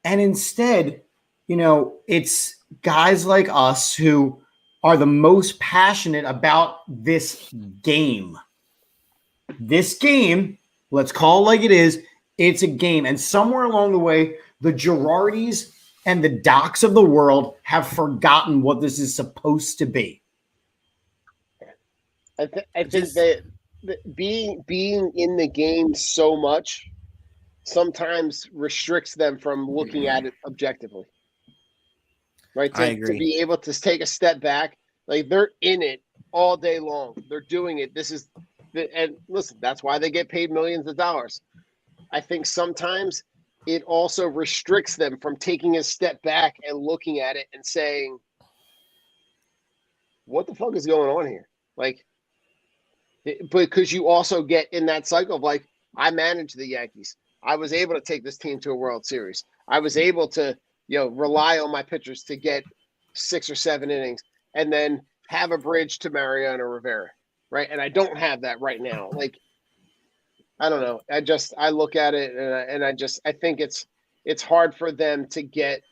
[SPEAKER 6] And instead, it's guys like us who are the most passionate about this game. This game, let's call it like it is, it's a game. And somewhere along the way, the Girardis and the Docs of the world have forgotten what this is supposed to be.
[SPEAKER 5] I think that being in the game so much sometimes restricts them from looking at it objectively. Right?
[SPEAKER 7] I agree.
[SPEAKER 5] To be able to take a step back, like they're in it all day long. They're doing it. And listen, that's why they get paid millions of dollars. I think sometimes it also restricts them from taking a step back and looking at it and saying, what the fuck is going on here? Like, because you also get in that cycle of like, I managed the Yankees. I was able to take this team to a World Series. I was able to, rely on my pitchers to get 6 or 7 innings and then have a bridge to Mariano Rivera, right? And I don't have that right now. Like, I don't know. I look at it and I think it's hard for them to get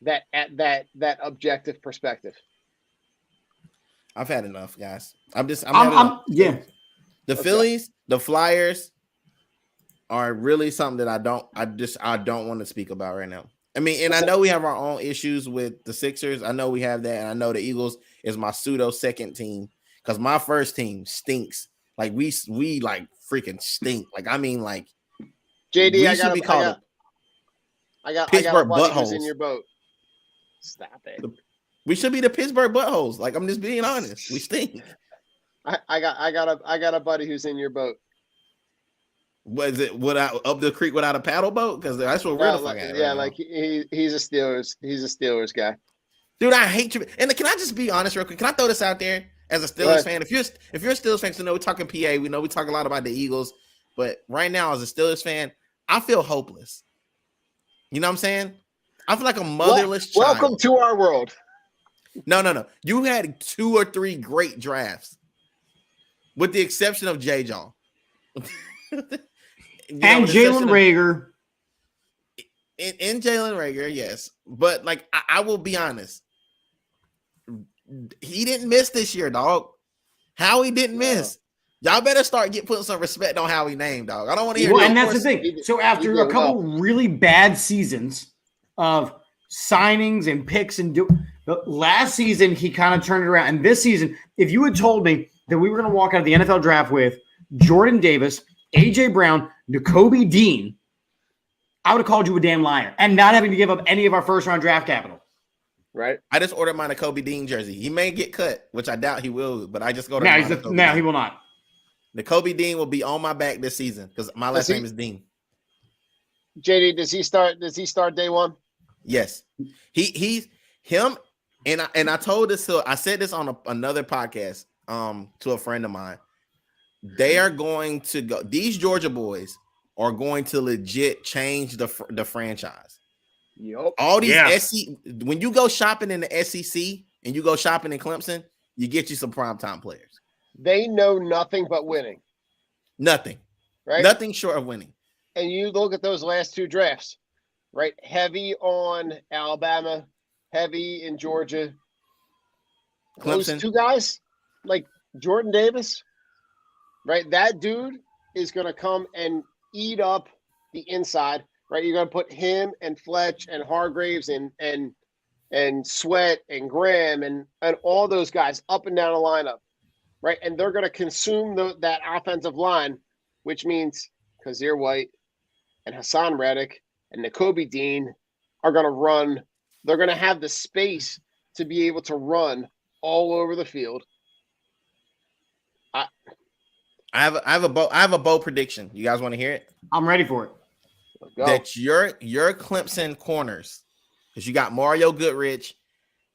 [SPEAKER 5] that objective perspective.
[SPEAKER 7] I've had enough, guys. I'm having enough.
[SPEAKER 6] Yeah.
[SPEAKER 7] The Phillies, the Flyers are really something that I don't want to speak about right now. I mean, and I know we have our own issues with the Sixers. I know we have that, and I know the Eagles is my pseudo second team because my first team stinks. Like we like freaking stink. Like I mean, like
[SPEAKER 5] JD, I got
[SPEAKER 7] Pittsburgh
[SPEAKER 5] buttholes
[SPEAKER 7] buttholes
[SPEAKER 5] in your boat. Stop it.
[SPEAKER 7] We should be the Pittsburgh buttholes. Like I'm just being honest. We stink.
[SPEAKER 5] I got a buddy who's in your boat.
[SPEAKER 7] Was it up the creek without a paddle boat? Because that's what we're
[SPEAKER 5] like,
[SPEAKER 7] at.
[SPEAKER 5] Yeah,
[SPEAKER 7] right
[SPEAKER 5] like he's a Steelers guy.
[SPEAKER 7] Dude, I hate you. And can I just be honest real quick? Can I throw this out there as a Steelers fan? If you're a Steelers fan, so know we're talking PA. We know we talk a lot about the Eagles, but right now as a Steelers fan, I feel hopeless. You know what I'm saying? I feel like a motherless child.
[SPEAKER 5] Welcome to our world.
[SPEAKER 7] No. You had 2 or 3 great drafts, with the exception of J-Jaw.
[SPEAKER 6] And Jalen Reagor.
[SPEAKER 7] And Jalen Reagor, yes. But, like, I will be honest. He didn't miss this year, dog. Howie didn't miss. Y'all better start putting some respect on Howie name, dog. I don't want to hear
[SPEAKER 6] Well, and that's the thing. So after a couple really bad seasons of signings and picks last season, he kind of turned it around. And this season, if you had told me that we were going to walk out of the NFL draft with Jordan Davis, A.J. Brown, Nakobe Dean, I would have called you a damn liar and not having to give up any of our first-round draft capital.
[SPEAKER 5] Right.
[SPEAKER 7] I just ordered my Nakobe Dean jersey. He may get cut, which I doubt he will, but I just go to
[SPEAKER 6] now he will not.
[SPEAKER 7] Nakobe Dean will be on my back this season because my last name is Dean.
[SPEAKER 5] JD, does he start day one?
[SPEAKER 7] Yes. He's him, and I told this I said this on another podcast to a friend of mine. They are going to go. These Georgia boys are going to legit change the franchise.
[SPEAKER 5] Yep.
[SPEAKER 7] All these when you go shopping in the SEC and you go shopping in Clemson, you get you some primetime players.
[SPEAKER 5] They know nothing but winning.
[SPEAKER 7] Nothing.
[SPEAKER 5] Right?
[SPEAKER 7] Nothing short of winning.
[SPEAKER 5] And you look at those last 2 drafts, right? Heavy on Alabama, heavy in Georgia.
[SPEAKER 7] Clemson.
[SPEAKER 5] Those 2 guys, like Jordan Davis, right? That dude is going to come and eat up the inside, right? You're going to put him and Fletch and Hargraves and Sweat and Graham and all those guys up and down the lineup, right? And they're going to consume that offensive line, which means Kazir White and Hassan Reddick and Nakobe Dean are going to run. They're going to have the space to be able to run all over the field.
[SPEAKER 7] I have a bold prediction. You guys want to hear it?
[SPEAKER 6] I'm ready for it.
[SPEAKER 7] That your Clemson corners, because you got Mario Goodrich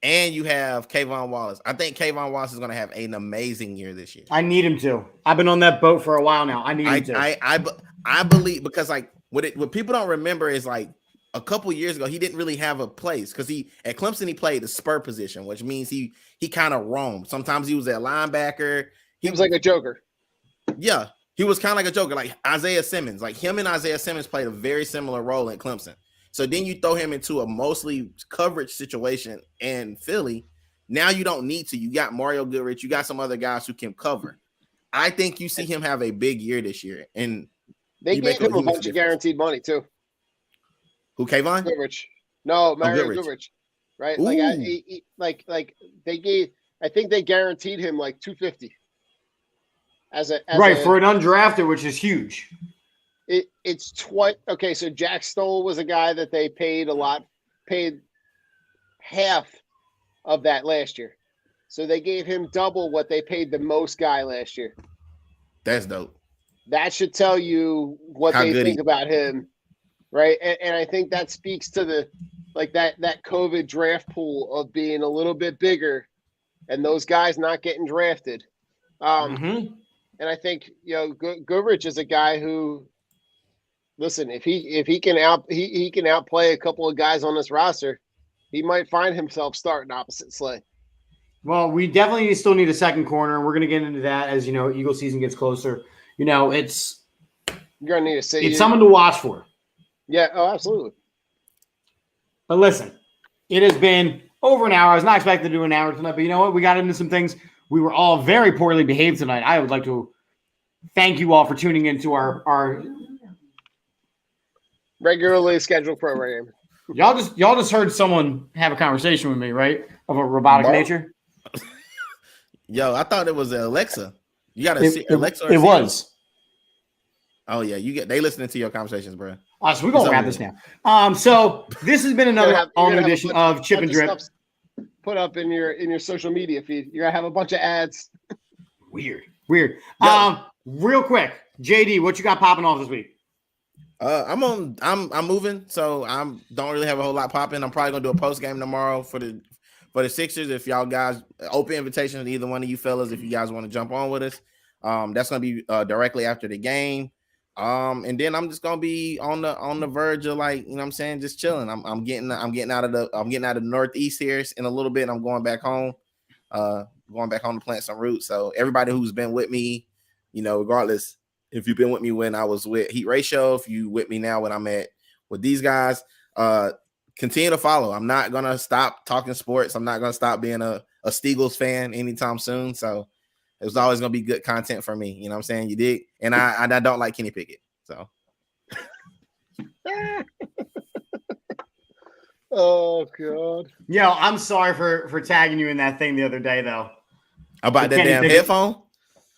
[SPEAKER 7] and you have Kayvon Wallace. I think Kayvon Wallace is going to have an amazing year this year.
[SPEAKER 6] I need him to. I've been on that boat for a while now. I need him to.
[SPEAKER 7] I believe, because like what people don't remember is like a couple years ago he didn't really have a place because at Clemson he played the spur position, which means he kind of roamed. Sometimes he was at linebacker.
[SPEAKER 5] He was like a joker.
[SPEAKER 7] Yeah, he was kind of like a joker, like Isaiah Simmons. Like him and Isaiah Simmons played a very similar role at Clemson. So then you throw him into a mostly coverage situation in Philly. Now you don't need to. You got Mario Goodrich. You got some other guys who can cover. I think you see him have a big year this year. And
[SPEAKER 5] they gave him a bunch of guaranteed money too.
[SPEAKER 7] Who, Kayvon?
[SPEAKER 5] Goodrich. No, Mario Goodrich. Right?
[SPEAKER 7] Ooh.
[SPEAKER 5] Like they gave. I think they guaranteed him like $250.
[SPEAKER 6] For an undrafted, which is huge.
[SPEAKER 5] It's okay. So Jack Stoll was a guy that they paid a lot, paid half of that last year. So they gave him double what they paid the most guy last year.
[SPEAKER 7] That's dope.
[SPEAKER 5] That should tell you what they think about him, right? And I think that speaks to that COVID draft pool of being a little bit bigger, and those guys not getting drafted. And I think Goodrich is a guy who, listen, if he can outplay a couple of guys on this roster, he might find himself starting opposite Slay.
[SPEAKER 6] Well, we definitely still need a second corner, and we're going to get into that as Eagle season gets closer. you know, it's
[SPEAKER 5] You're gonna need to say
[SPEAKER 6] it's something to watch for.
[SPEAKER 5] Yeah. Oh, absolutely.
[SPEAKER 6] But listen, it has been over an hour. I was not expecting to do an hour tonight, but you know what? We got into some things. We were all very poorly behaved tonight. I would like to thank you all for tuning into our
[SPEAKER 5] regularly scheduled program.
[SPEAKER 6] y'all just heard someone have a conversation with me, right? Of a robotic nature.
[SPEAKER 7] Yo, I thought it was Alexa. You got to Alexa.
[SPEAKER 6] It was.
[SPEAKER 7] Oh yeah, they listening to your conversations, bro.
[SPEAKER 6] All right, so we're gonna wrap this now. So this has been another edition of Chip and Drip.
[SPEAKER 5] Put up in your social media feed. You're gonna have a bunch of ads.
[SPEAKER 6] Weird. Real quick, JD, what you got popping off this week?
[SPEAKER 7] I'm moving, so don't really have a whole lot popping. I'm probably gonna do a post game tomorrow for the Sixers. If y'all guys open invitation to either one of you fellas, if you guys want to jump on with us, that's gonna be directly after the game. And then I'm just gonna be on the verge of, like, you know what I'm saying, just chilling. I'm getting out of the Northeast here in a little bit. I'm going back home to plant some roots. So everybody who's been with me, you know, regardless if you've been with me when I was with Heat Ratio, if you with me now when I'm with these guys, continue to follow. I'm not gonna stop talking sports. I'm not gonna stop being a Steagles fan anytime soon. So there's always gonna be good content for me. You know what I'm saying? You dig? And I don't like Kenny Pickett. So
[SPEAKER 5] oh God.
[SPEAKER 6] Yo, I'm sorry for tagging you in that thing the other day though.
[SPEAKER 7] About that damn headphone?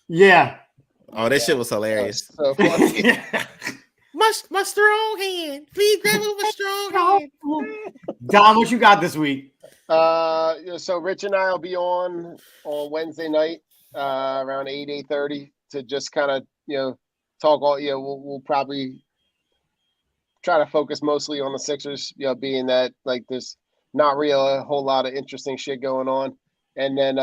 [SPEAKER 6] Yeah.
[SPEAKER 7] Oh, that shit was hilarious.
[SPEAKER 5] So funny.
[SPEAKER 7] my strong hand. Please grab it with a strong hand.
[SPEAKER 6] Don, what you got this week?
[SPEAKER 5] So Rich and I will be on Wednesday night, around 8:30 to just kind of, you know, talk all. You know, we'll probably try to focus mostly on the Sixers, you know, being that, like, there's not really a whole lot of interesting shit going on. And then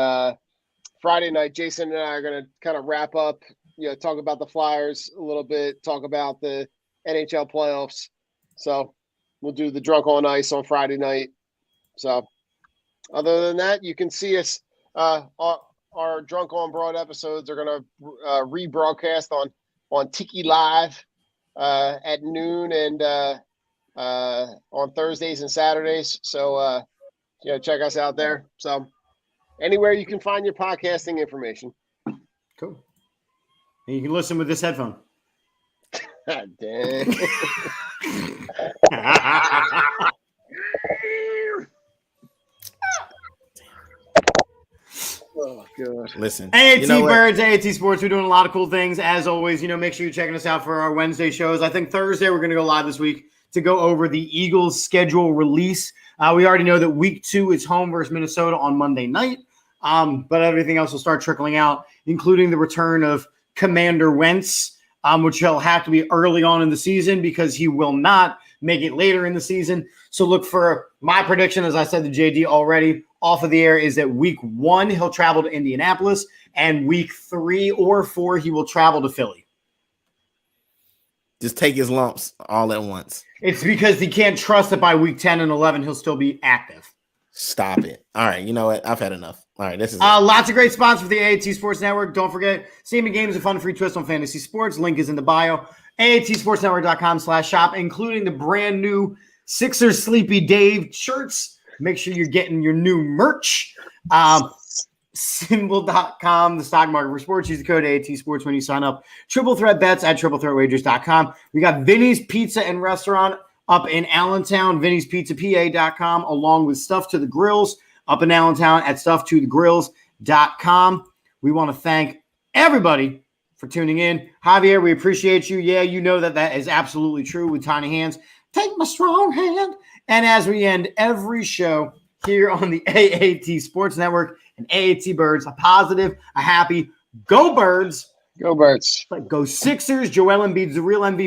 [SPEAKER 5] Friday night, Jason and I are gonna kind of wrap up, you know, talk about the Flyers a little bit, talk about the NHL playoffs. So we'll do the Drunk on Ice on Friday night. So other than that, you can see us. Our Drunk on Broad episodes are going to rebroadcast on Tiki Live at noon and on Thursdays and Saturdays. So, you know, check us out there. So anywhere you can find your podcasting information.
[SPEAKER 6] Cool. And you can listen with this headphone.
[SPEAKER 5] God damn. Oh, God.
[SPEAKER 7] Listen.
[SPEAKER 6] AAT
[SPEAKER 7] you know
[SPEAKER 6] Birds, AAT Sports, we're doing a lot of cool things. As always, you know, make sure you're checking us out for our Wednesday shows. I think Thursday we're going to go live this week to go over the Eagles' schedule release. We already know that week 2 is home versus Minnesota on Monday night, but everything else will start trickling out, including the return of Commander Wentz, which will have to be early on in the season because he will not make it later in the season. So look for my prediction, as I said to JD already, off of the air, is that week 1, he'll travel to Indianapolis, and week 3 or 4, he will travel to Philly.
[SPEAKER 7] Just take his lumps all at once.
[SPEAKER 6] It's because he can't trust that by week 10 and 11, he'll still be active.
[SPEAKER 7] Stop it. All right. You know what? I've had enough. All right. This is
[SPEAKER 6] lots of great spots for the AAT Sports Network. Don't forget, Steam and Games, a fun free twist on fantasy sports. Link is in the bio. AATSportsNetwork.com/shop, including the brand new Sixers Sleepy Dave shirts. Make sure you're getting your new merch. Symbol.com, the stock market for sports. Use the code AAT Sports when you sign up. TripleThreatBets at TripleThreatWagers.com. We got Vinny's Pizza and Restaurant up in Allentown, Vinny'sPizzaPA.com, along with Stuff to the Grills up in Allentown at StuffToTheGrills.com. We want to thank everybody for tuning in. Javier, we appreciate you. Yeah, you know that is absolutely true with tiny hands. Take my strong hand. And as we end every show here on the AAT Sports Network and AAT Birds, a positive, a happy, go Birds.
[SPEAKER 5] Go Birds.
[SPEAKER 6] Go Sixers. Joel Embiid's the real MVP.